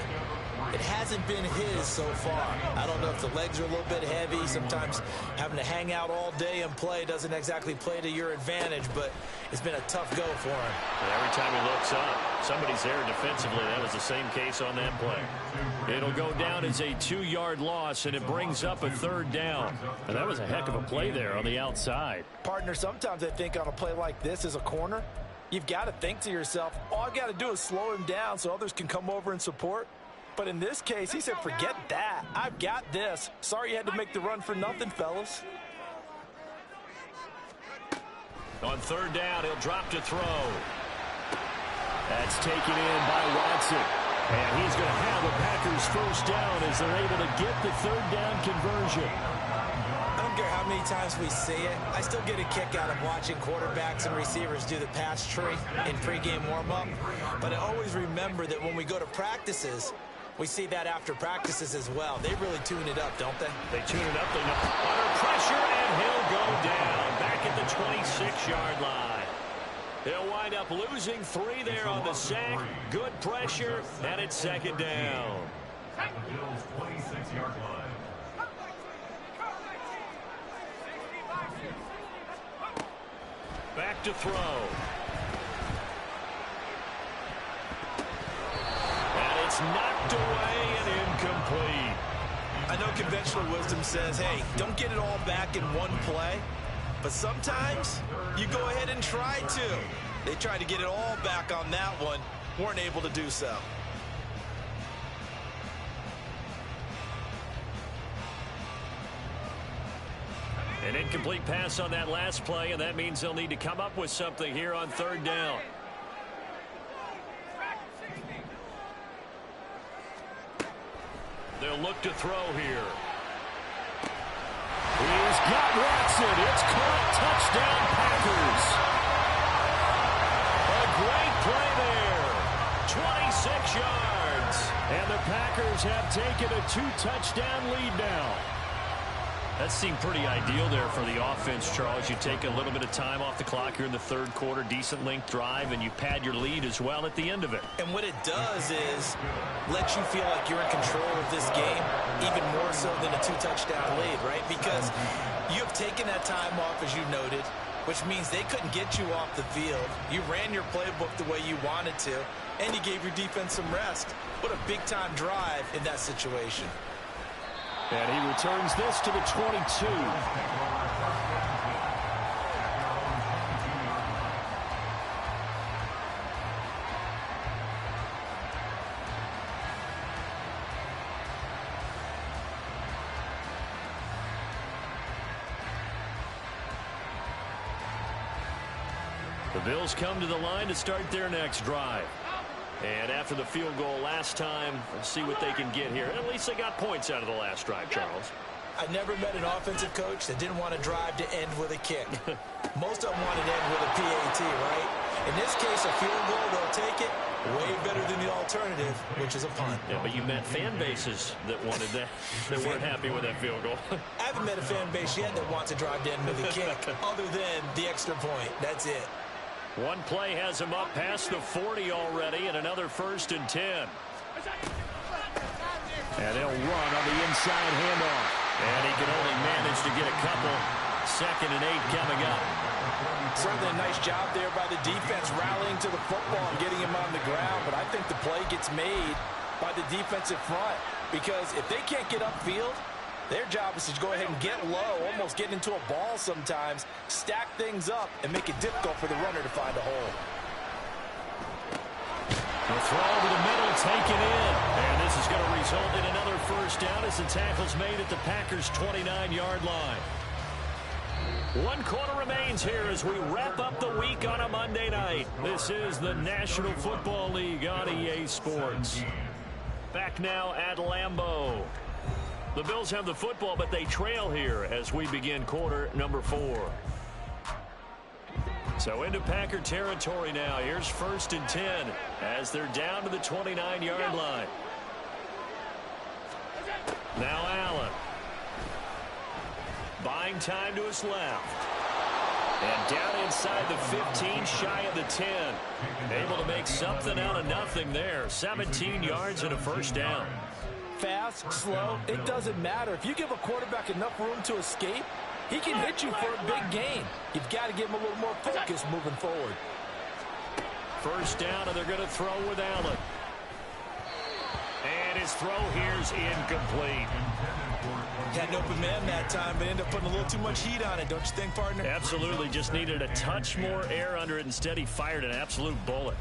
It hasn't been his so far. I don't know if the legs are a little bit heavy. Sometimes having to hang out all day and play doesn't exactly play to your advantage, but it's been a tough go for him. And every time he looks up, somebody's there defensively. That was the same case on that play. It'll go down as a 2-yard loss, and it brings up a 3rd down. And that was a heck of a play there on the outside. Partner, sometimes I think on a play like this as a corner, you've got to think to yourself, all I've got to do is slow him down so others can come over and support. But in this case, he said, forget that. I've got this. Sorry you had to make the run for nothing, fellas. On 3rd down, he'll drop to throw. That's taken in by Watson. And he's going to have the Packers first down as they're able to get the 3rd down conversion. I don't care how many times we see it. I still get a kick out of watching quarterbacks and receivers do the pass tree in pregame warm-up. But I always remember that when we go to practices, we see that after practices as well. They really tune it up, don't they? They tune it up. They know under pressure, and he'll go down back at the 26-yard line. He'll wind up losing 3 there on the sack. Good pressure, and it's 2nd down. At the Bills' 26-yard line. Back to throw. And it's knocked away and incomplete. I know conventional wisdom says, hey, don't get it all back in one play. But sometimes you go ahead and try to. They tried to get it all back on that one. Weren't able to do so. An incomplete pass on that last play, and that means they'll need to come up with something here on 3rd down. They'll look to throw here. He's got Watson. It's caught. Touchdown, Packers. A great play there. 26 yards. And the Packers have taken a 2-touchdown lead now. That seemed pretty ideal there for the offense, Charles. You take a little bit of time off the clock here in the 3rd quarter, decent length drive, and you pad your lead as well at the end of it. And what it does is let you feel like you're in control of this game, even more so than a 2-touchdown lead, right? Because you have taken that time off, as you noted, which means they couldn't get you off the field. You ran your playbook the way you wanted to, and you gave your defense some rest. What a big-time drive in that situation. And he returns this to the 22. The Bills come to the line to start their next drive. And after the field goal last time, let's see what they can get here. At least they got points out of the last drive, Charles. I never met an offensive coach that didn't want to drive to end with a kick. Most of them wanted to end with a PAT, right? In this case, a field goal, they'll take it. Way better than the alternative, which is a punt. Yeah, but you met fan bases that wanted that, that weren't happy with that field goal. I haven't met a fan base yet that wants to drive to end with a kick, other than the extra point. That's it. One play has him up past the 40 already, and another 1st and 10. And they'll run on the inside handoff. And he can only manage to get a couple. 2nd and 8 coming up. Certainly a nice job there by the defense rallying to the football and getting him on the ground. But I think the play gets made by the defensive front. Because if they can't get upfield, their job is to go ahead and get low, almost get into a ball sometimes, stack things up, and make it difficult for the runner to find a hole. The throw over the middle, taken in. And this is going to result in another 1st down as the tackle's made at the Packers' 29-yard line. 1 quarter remains here as we wrap up the week on a Monday night. This is the National Football League on EA Sports. Back now at Lambeau. The Bills have the football, but they trail here as we begin quarter number 4. So into Packer territory now. Here's 1st and 10 as they're down to the 29-yard line. Now Allen. Buying time to his left. And down inside the 15, shy of the 10. Able to make something out of nothing there. 17 yards and a 1st down. Fast, slow, it doesn't matter. If you give a quarterback enough room to escape, he can hit you for a big gain. You've got to give him a little more focus moving forward. 1st down, and they're going to throw with Allen. And his throw here's incomplete. Had an open man that time, but ended up putting a little too much heat on it, don't you think, partner? Absolutely. Just needed a touch more air under it. Instead, he fired an absolute bullet.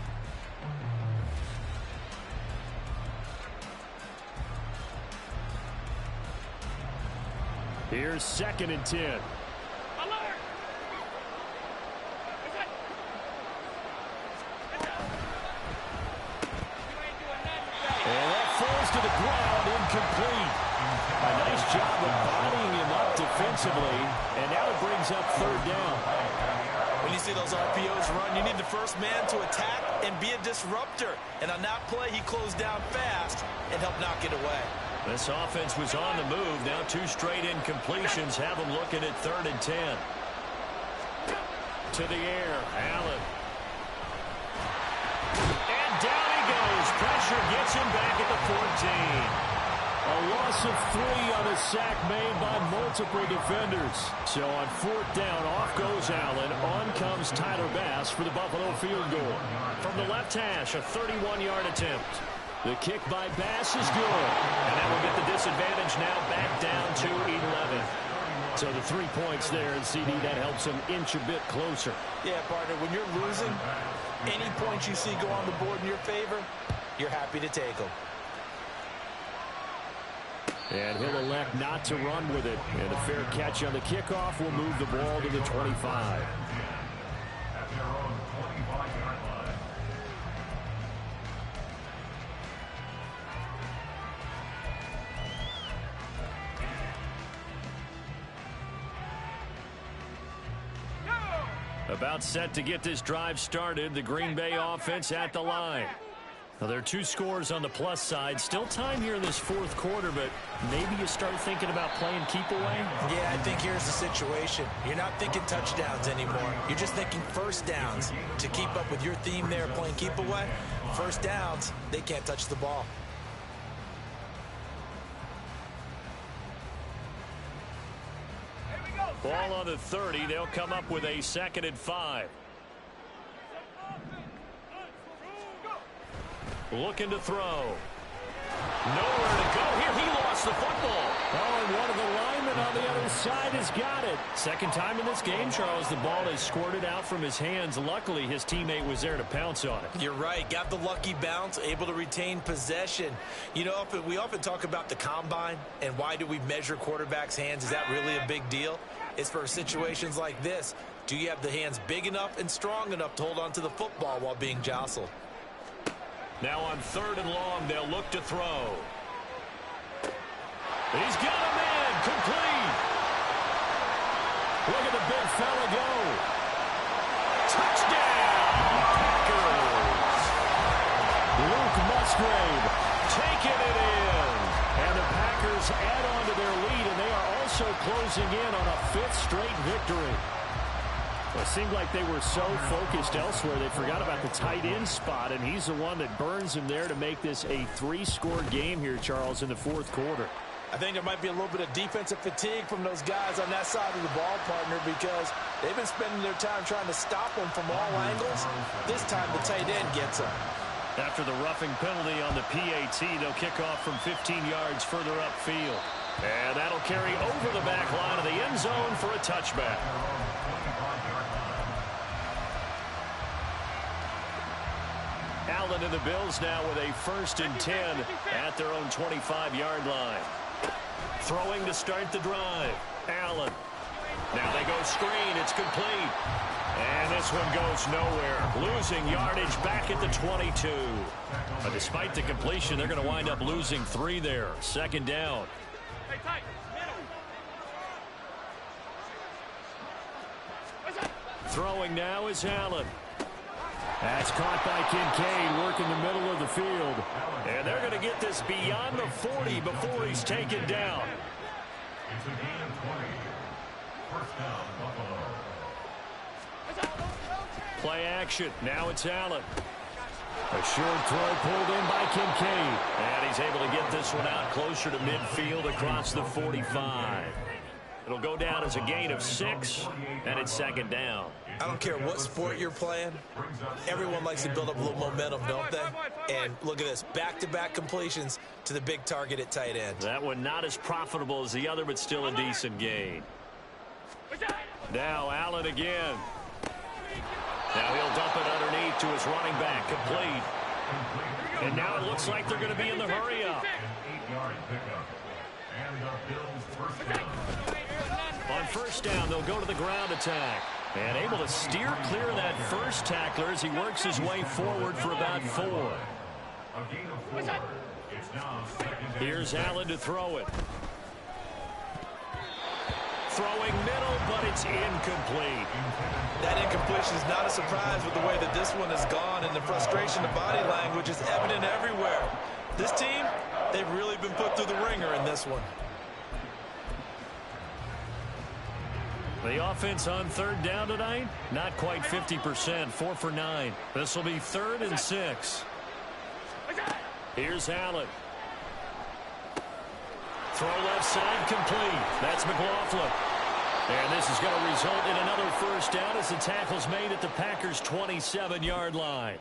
Here's 2nd and 10. Alert! And that falls to the ground, incomplete. A nice job of bodying him up defensively, and now it brings up 3rd down. When you see those RPOs run, you need the first man to attack and be a disruptor. And on that play, he closed down fast and helped knock it away. This offense was on the move. Now 2 straight incompletions have them looking at 3rd and 10. To the air, Allen. And down he goes. Pressure gets him back at the 14. A loss of 3 on a sack made by multiple defenders. So on 4th down, off goes Allen. On comes Tyler Bass for the Buffalo field goal. From the left hash, a 31-yard attempt. The kick by Bass is good. And that will get the disadvantage now back down to 11. So the 3 points there, and CD, that helps him inch a bit closer. Yeah, partner, when you're losing, any points you see go on the board in your favor, you're happy to take them. And he'll elect not to run with it. And a fair catch on the kickoff will move the ball to the 25. At their own 25-yard line. About set to get this drive started. The Green Bay offense at the line. Now, there are 2 scores on the plus side. Still time here in this 4th quarter, but maybe you start thinking about playing keep away? Yeah, I think here's the situation. You're not thinking touchdowns anymore. You're just thinking 1st downs. To keep up with your theme there, playing keep away, 1st downs, they can't touch the ball. Ball on the 30. They'll come up with a 2nd and 5. Looking to throw. Nowhere to go here. He lost the football. Oh, and one of the linemen on the other side has got it. 2nd time in this game, Charles, the ball is squirted out from his hands. Luckily, his teammate was there to pounce on it. You're right. Got the lucky bounce, able to retain possession. You know, we often talk about the combine and why do we measure quarterbacks' hands. Is that really a big deal? It's for situations like this. Do you have the hands big enough and strong enough to hold on to the football while being jostled? Now on 3rd and long, they'll look to throw. He's got a man, complete. Look at the big fella go. Touchdown, Packers. Luke Musgrave taking it in. And the Packers add on to their lead, and they are also closing in on a 5th straight victory. Well, it seemed like they were so focused elsewhere they forgot about the tight end spot, and he's the one that burns him there to make this a 3-score game here, Charles, in the fourth quarter. I think there might be a little bit of defensive fatigue from those guys on that side of the ball, partner, because they've been spending their time trying to stop them from all angles. This time the tight end gets them. After the roughing penalty on the PAT, they'll kick off from 15 yards further upfield. And that'll carry over the back line of the end zone for a touchback. Allen and the Bills now with a 1st and 10 at their own 25-yard line. Throwing to start the drive. Allen. Now they go screen. It's complete. And this one goes nowhere. Losing yardage back at the 22. But despite the completion, they're going to wind up losing 3 there. 2nd down. Throwing now is Allen. That's caught by Kincaid, working the middle of the field. And they're going to get this beyond the 40 before he's taken down. It's a gain of 20. First down, Buffalo. Play action. Now it's Allen. A short throw pulled in by Kincaid. And he's able to get this one out closer to midfield across the 45. It'll go down as a gain of 6, and it's 2nd down. I don't care what sport you're playing. Everyone likes to build up a little momentum, don't they? And look at this. Back-to-back completions to the big target at tight end. That one not as profitable as the other, but still a decent gain. Now Allen again. Now he'll dump it underneath to his running back. Complete. And now it looks like they're going to be in the hurry-up. An 8-yard pickup. And the Bills' first down. On 1st down, they'll go to the ground attack. And able to steer clear of that first tackler as he works his way forward for about 4. A gain of 4. It's now 2nd down. Here's Allen to throw it. Throwing middle, but it's incomplete. That incompletion is not a surprise with the way that this one has gone, and the frustration, the body language is evident everywhere. This team, they've really been put through the ringer in this one. The offense on 3rd down tonight, not quite 50%, 4 for 9. This will be 3rd and 6. Here's Allen. Throw left side complete. That's McLaughlin. And this is going to result in another 1st down as the tackle's made at the Packers' 27-yard line.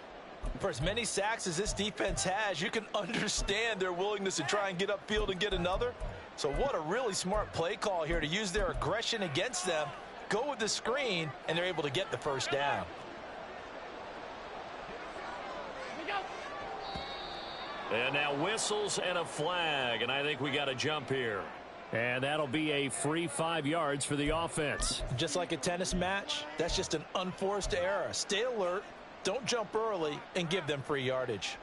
For as many sacks as this defense has, you can understand their willingness to try and get upfield and get another. So what a really smart play call here to use their aggression against them, go with the screen, and they're able to get the 1st down. And now whistles and a flag, and I think we got a jump here. And that'll be a free 5 yards for the offense. Just like a tennis match, that's just an unforced error. Stay alert, don't jump early, and give them free yardage.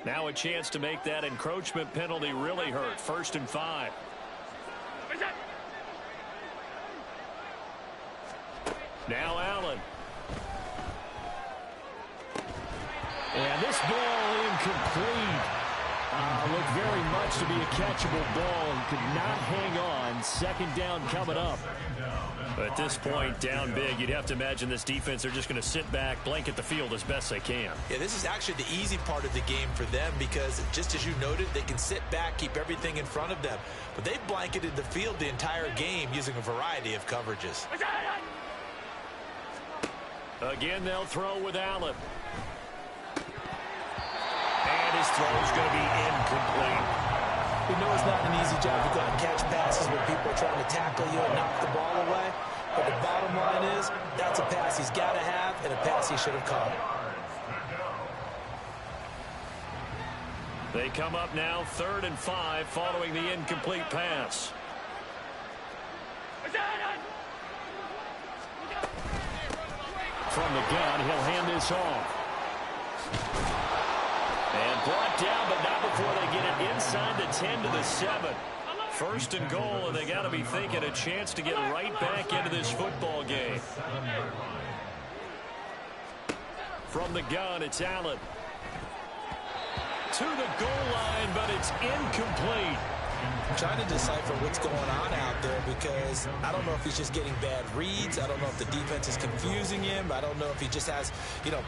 Now a chance to make that encroachment penalty really hurt. 1st and 5. Now Allen. And this ball incomplete. Looked very much to be a catchable ball and could not hang on. 2nd down coming up. At this point, down big, you'd have to imagine this defense, they're just going to sit back, blanket the field as best they can. Yeah, this is actually the easy part of the game for them because, just as you noted, they can sit back, keep everything in front of them. But they've blanketed the field the entire game using a variety of coverages. Again, they'll throw with Allen. And his throw is going to be incomplete. We know it's not an easy job to go out and catch passes when people are trying to tackle you and knock the ball away. But the bottom line is, that's a pass he's got to have and a pass he should have caught. They come up now 3rd and 5 following the incomplete pass. From the gun, he'll hand this off. brought down, but not before they get it inside the 10 to the 7. First and goal, and they got to be thinking a chance to get right back into this football game. From the gun, it's Allen. To the goal line, but it's incomplete. I'm trying to decipher what's going on out there because I don't know if he's just getting bad reads. I don't know if the defense is confusing him. I don't know if he just has,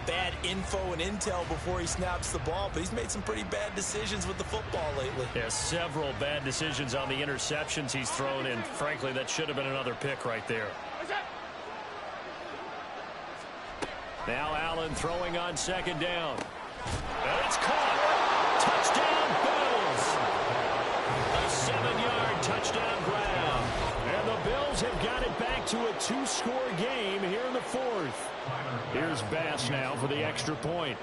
bad info and intel before he snaps the ball. But he's made some pretty bad decisions with the football lately. Yeah, several bad decisions on the interceptions he's thrown in. Frankly, that should have been another pick right there. Now Allen throwing on second down. And it's caught. Touchdown, Bills. A 7-yard touchdown grab. And the Bills have got it back to a 2-score game here in the 4th. Here's Bass now for the extra point.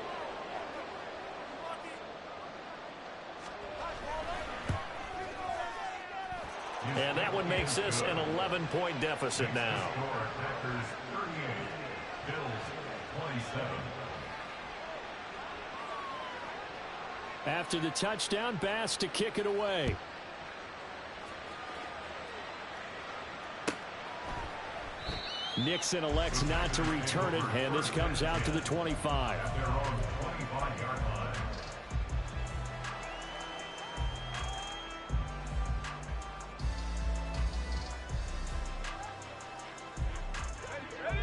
And that one makes this an 11-point deficit now. After the touchdown, Bass to kick it away. Nixon elects not to return it, and this comes out to the 25.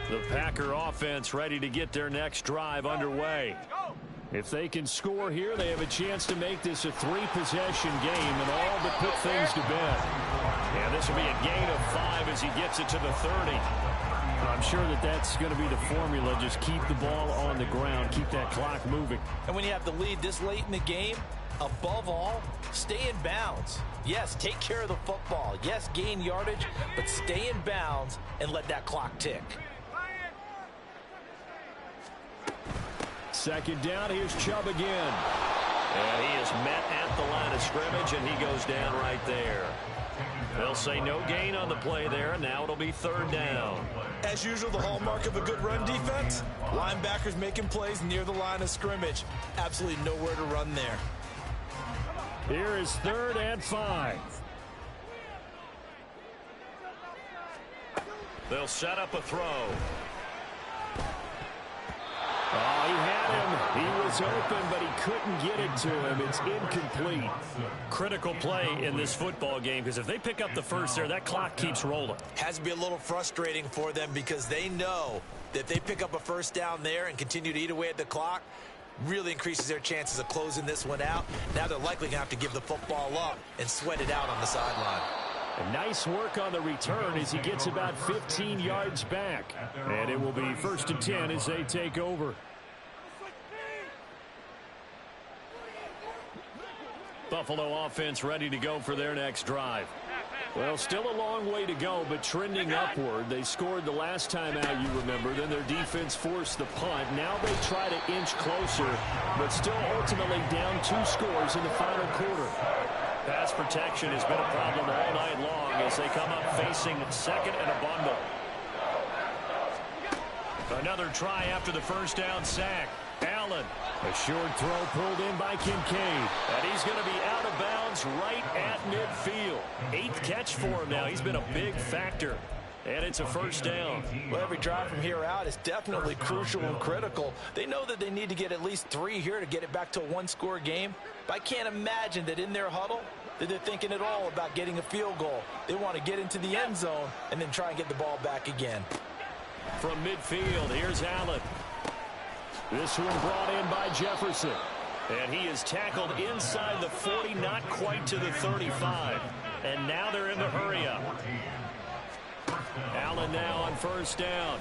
The Packer offense ready to get their next drive underway. If they can score here, they have a chance to make this a 3-possession game and all but put things to bed. Yeah, this will be a gain of 5 as he gets it to the 30. I'm sure that's going to be the formula. Just keep the ball on the ground, keep that clock moving. And when you have the lead this late in the game, above all, stay in bounds. Yes, take care of the football. Yes, gain yardage, but stay in bounds and let that clock tick. Second down, here's Chubb again. And he is met at the line of scrimmage, and he goes down right there. They'll say no gain on the play there, and now it'll be 3rd down. As usual, the hallmark of a good run defense, linebackers making plays near the line of scrimmage. Absolutely nowhere to run there. Here is 3rd and 5. They'll set up a throw. Oh, he had him. He was open, but he couldn't get it to him. It's incomplete. Critical play in this football game because if they pick up the first there, that clock keeps rolling. Has to be a little frustrating for them because they know that if they pick up a first down there and continue to eat away at the clock, really increases their chances of closing this one out. Now they're likely going to have to give the football up and sweat it out on the sideline. And nice work on the return as he gets about 15 yards back. And it will be 1st and 10 as they take over. Buffalo offense ready to go for their next drive. Well, still a long way to go, but trending upward. They scored the last time out, you remember. Then their defense forced the punt. Now they try to inch closer, but still ultimately down 2 scores in the final quarter. Pass protection has been a problem all night long as they come up facing 2nd and a bundle. Another try after the first down sack. Allen, a short throw pulled in by Kincaid. And he's going to be out of bounds right at midfield. 8th catch for him now. He's been a big factor. And it's a first down. Well, every drive from here out is definitely crucial and critical. They know that they need to get at least 3 here to get it back to a 1-score game. But I can't imagine that in their huddle that they're thinking at all about getting a field goal. They want to get into the end zone and then try and get the ball back again. From midfield, here's Allen. This one brought in by Jefferson. And he is tackled inside the 40, not quite to the 35. And now they're in the hurry-up. Allen now on first down.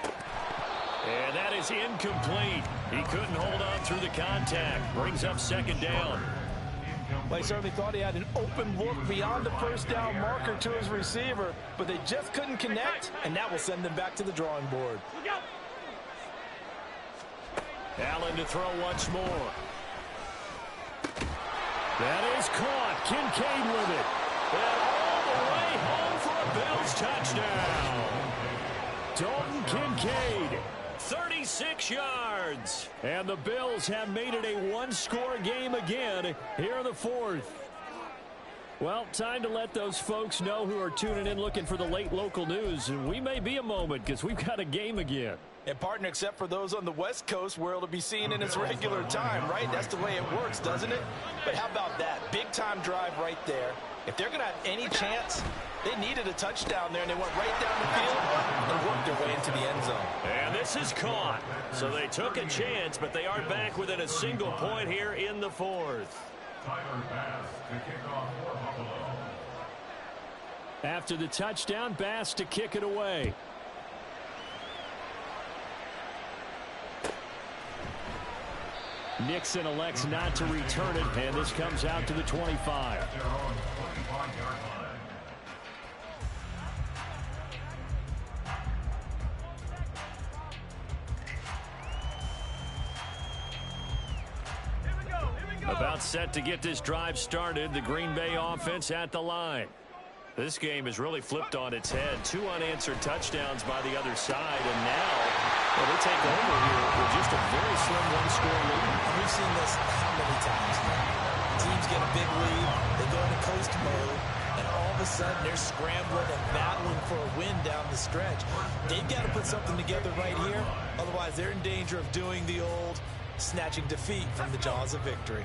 And that is incomplete. He couldn't hold on through the contact. Brings up 2nd down. Well, he certainly thought he had an open look beyond the first down marker to his receiver, but they just couldn't connect, and that will send them back to the drawing board. Allen to throw once more. That is caught. Kincaid with it. And all the way home for a Bills touchdown. Dalton Kincaid. 36 yards. And the Bills have made it a one-score game again here in the fourth. Well, time to let those folks know who are tuning in looking for the late local news. And we may be a moment because we've got a game again. And, partner, except for those on the West Coast where it'll be seen in its regular time, right? That's the way it works, doesn't it? But how about that? Big-time drive right there. If they're going to have any chance, they needed a touchdown there, and they went right down the field and worked their way into the end zone. And this is caught. So they took a chance, but they are back within a single point here in the fourth. Tyler Bass to kick off for Buffalo. After the touchdown, Bass to kick it away. Nixon elects not to return it, and this comes out to the 25. At their own 25-yard line. About set to get this drive started. The Green Bay offense at the line. This game is really flipped on its head. 2 unanswered touchdowns by the other side, and now they take over here with just a very slim one-score lead. We've seen this how many times now? Teams get a big lead, they go into coast mode, and all of a sudden they're scrambling and battling for a win down the stretch. They've got to put something together right here, otherwise they're in danger of doing the old snatching defeat from the jaws of victory.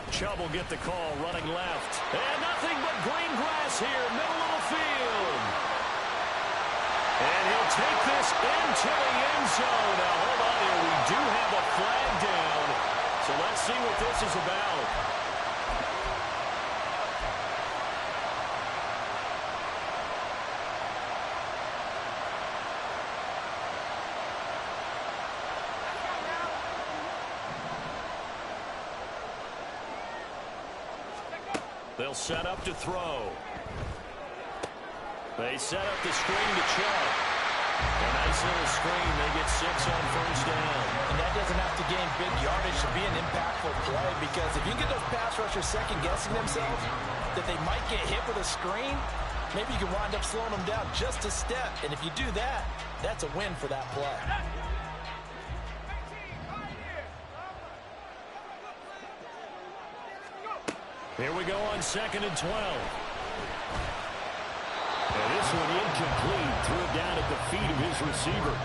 Chubb will get the call running left. And nothing but green grass here, middle of the field. And he'll take this into the end zone. Now, hold on here. We do have a flag down. So let's see what this is about. They'll set up to throw. They set up the screen to Chubb. A nice little screen. They get 6 on first down. And that doesn't have to gain big yardage to be an impactful play, because if you can get those pass rushers second-guessing themselves that they might get hit with a screen, maybe you can wind up slowing them down just a step. And if you do that, that's a win for that play. Here we go on 2nd and 12. And this one incomplete. Threw it down at the feet of his receiver.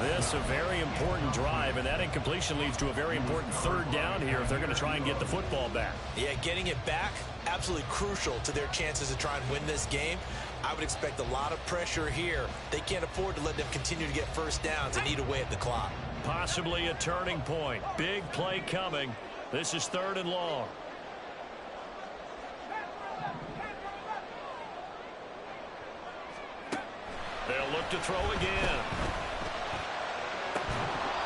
This a very important drive, and that incompletion leads to a very important 3rd down here if they're going to try and get the football back. Yeah, getting it back, absolutely crucial to their chances to try and win this game. I would expect a lot of pressure here. They can't afford to let them continue to get first downs and eat away at the clock. Possibly a turning point. Big play coming. This is 3rd and long. They'll look to throw again.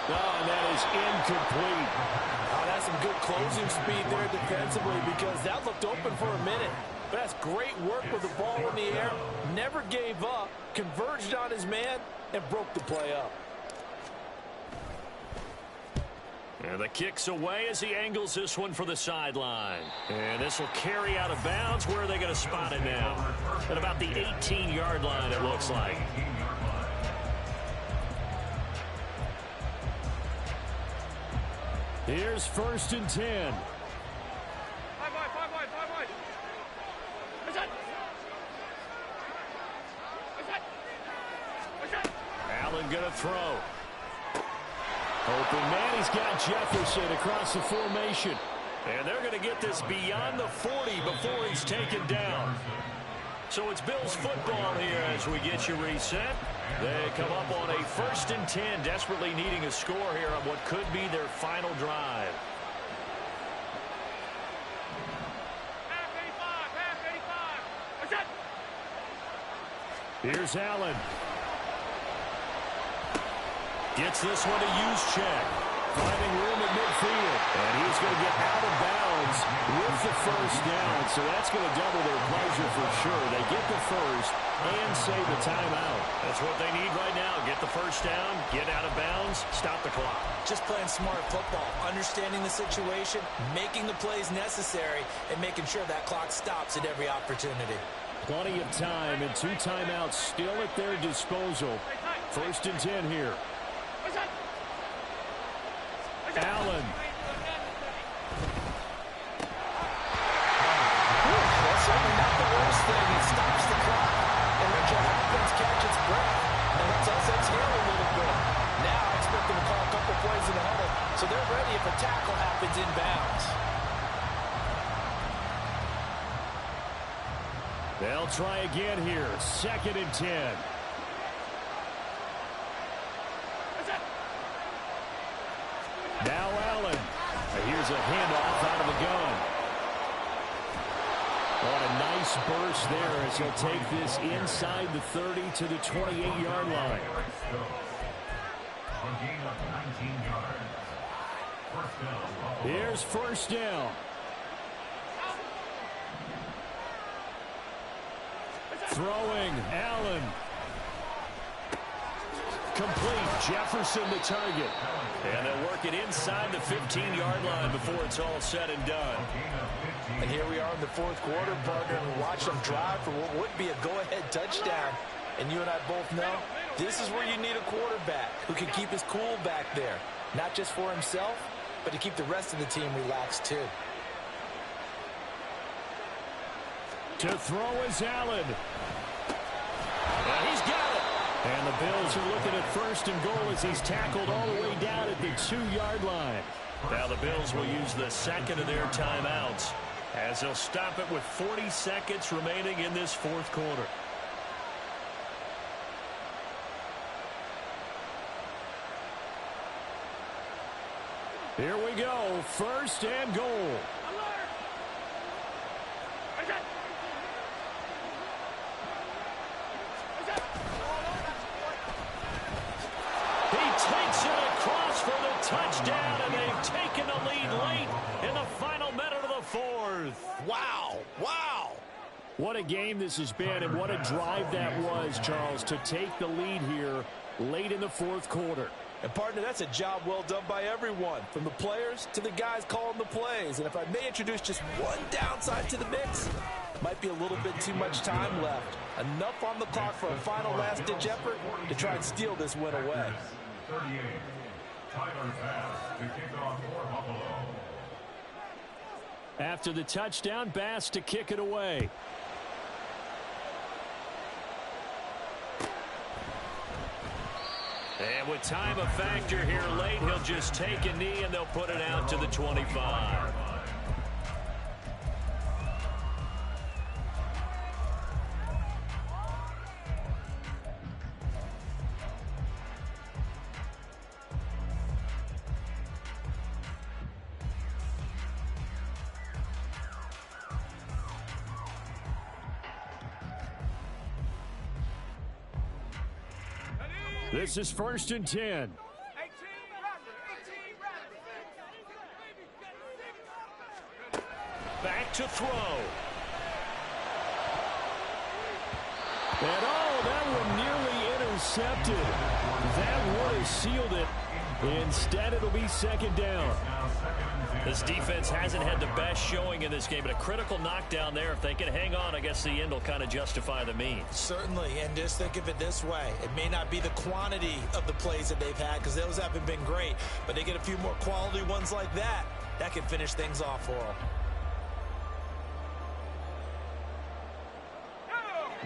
Oh, and that is incomplete. Oh, that's some good closing speed there defensively, because that looked open for a minute. But that's great work with the ball in the air. Never gave up, converged on his man, and broke the play up. And the kick's away as he angles this one for the sideline. And this will carry out of bounds. Where are they going to spot it now? At about the 18-yard line, it looks like. Here's 1st and 10. 5 wide. That's it. Allen going to throw. Open man, he's got Jefferson across the formation. And they're going to get this beyond the 40 before he's taken down. So it's Bills football here as we get you reset. They come up on a 1st and 10, desperately needing a score here on what could be their final drive. Half 85. That's it. Here's Allen. Gets this one to Juszczyk. Finding room at midfield. And he's going to get out of bounds With the first down, so that's going to double their pleasure for sure. They get the first and save the timeout. That's what they need right now. Get the first down, get out of bounds, stop the clock. Just playing smart football, understanding the situation, making the plays necessary, and making sure that clock stops at every opportunity. Plenty of time and 2 timeouts still at their disposal. 1st and 10 here. Allen. That's certainly not the worst thing. It stops the clock and lets your offense catch its breath and lets us exhale a little bit. Now I expect them to call a couple plays in the huddle so they're ready if a tackle happens inbounds. They'll try again here. 2nd and 10. Now Allen. Here's a handoff out of the gun. What a nice burst there as he'll take this inside the 30 to the 28-yard line. Here's 1st down. Throwing, Allen. Complete, Jefferson the target. And they'll work it inside the 15-yard line before it's all said and done. And here we are in the 4th quarter, partner, and watch them drive for what would be a go-ahead touchdown. And you and I both know this is where you need a quarterback who can keep his cool back there. Not just for himself, but to keep the rest of the team relaxed too. To throw is Allen. He's got it. And the Bills are looking at 1st and goal as he's tackled all the way down at the 2-yard line. Now the Bills will use the 2nd of their timeouts as they'll stop it with 40 seconds remaining in this 4th quarter. Here we go. 1st and goal. Takes it across for the touchdown, and they've taken the lead late in the final minute of the 4th. Wow, wow. What a game this has been, and what a drive that was, Charles, to take the lead here late in the 4th quarter. And, partner, that's a job well done by everyone, from the players to the guys calling the plays. And if I may introduce just one downside to the mix, might be a little bit too much time left. Enough on the clock for a final last-ditch effort to try and steal this win away. 38. Tyler Bass to kick off for Buffalo. After the touchdown, Bass to kick it away. And with time a factor here late, he'll just take a knee and they'll put it out to the 25. This is 1st and 10. Back to throw. And that one nearly intercepted. That would have sealed it. Instead, it'll be 2nd down. This defense hasn't had the best showing in this game, but a critical knockdown there. If they can hang on, I guess the end will kind of justify the means. Certainly, and just think of it this way. It may not be the quantity of the plays that they've had because those haven't been great, but they get a few more quality ones like that. That can finish things off for them.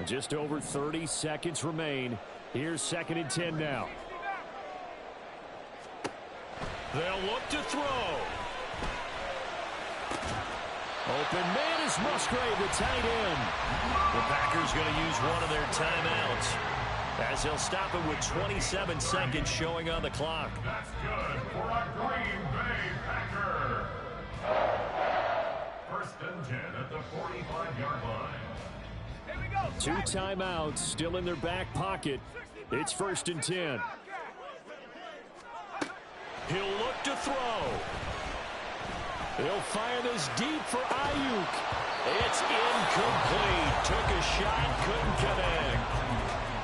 Just over 30 seconds remain. Here's 2nd and 10 now. They'll look to throw. Open man is Musgrave, the tight end. The Packers going to use one of their timeouts as they'll stop it with 27 seconds showing on the clock. That's good for a Green Bay Packer. 1st and 10 at the 45-yard line. 2 timeouts still in their back pocket. It's 1st and 10. He'll look to throw. He'll fire this deep for Ayuk. It's incomplete. Took a shot, couldn't connect.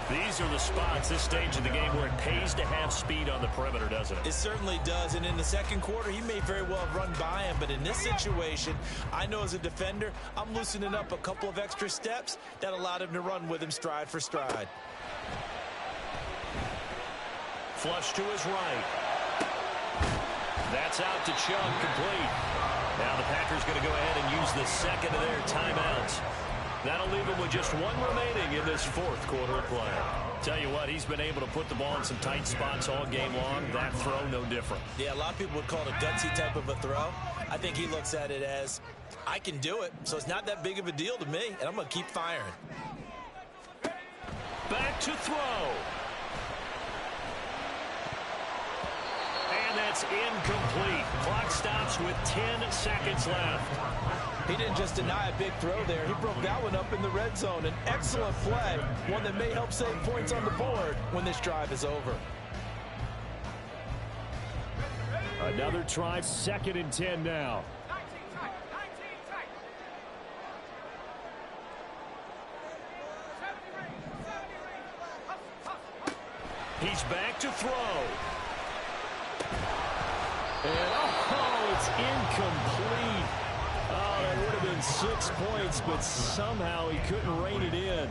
These are the spots, this stage of the game, where it pays to have speed on the perimeter, doesn't it? It certainly does, and in the second quarter, he may very well have run by him, but in this situation, I know as a defender, I'm loosening up a couple of extra steps that allowed him to run with him stride for stride. Flush to his right. That's out to Chung, complete. Now the Packers going to go ahead and use the second of their timeouts. That'll leave him with just one remaining in this fourth quarter of play. Tell you what, he's been able to put the ball in some tight spots all game long. That throw, no different. Yeah, a lot of people would call it a gutsy type of a throw. I think he looks at it as, I can do it, so it's not that big of a deal to me, and I'm going to keep firing. Back to throw. And that's incomplete. Clock stops with 10 seconds left. He didn't just deny a big throw there. He broke that one up in the red zone. An excellent play, one that may help save points on the board when this drive is over. Another try, 2nd and 10 now. 19 tight. 19 tight. 70 range. He's back to throw. And it's incomplete. Oh, that would have been 6 points, but somehow he couldn't rein it in.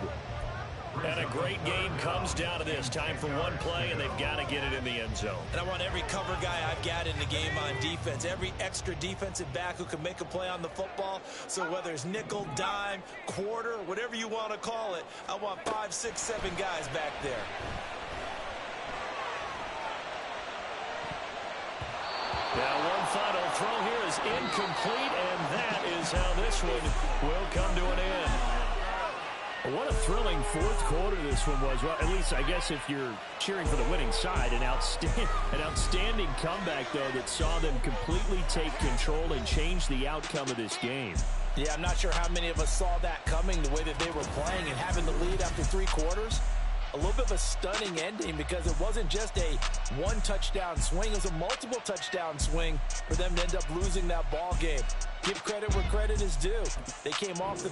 And a great game comes down to this. Time for one play, and they've got to get it in the end zone. And I want every cover guy I've got in the game on defense, every extra defensive back who can make a play on the football. So whether it's nickel, dime, quarter, whatever you want to call it, I want 5, 6, 7 guys back there. Now one final throw here is incomplete, and that is how this one will come to an end. What a thrilling fourth quarter this one was. Well, at least I guess if you're cheering for the winning side, an outstanding comeback, though, that saw them completely take control and change the outcome of this game. Yeah, I'm not sure how many of us saw that coming, the way that they were playing and having the lead after 3 quarters. A little bit of a stunning ending because it wasn't just a one-touchdown swing. It was a multiple touchdown swing for them to end up losing that ball game. Give credit where credit is due. They came off the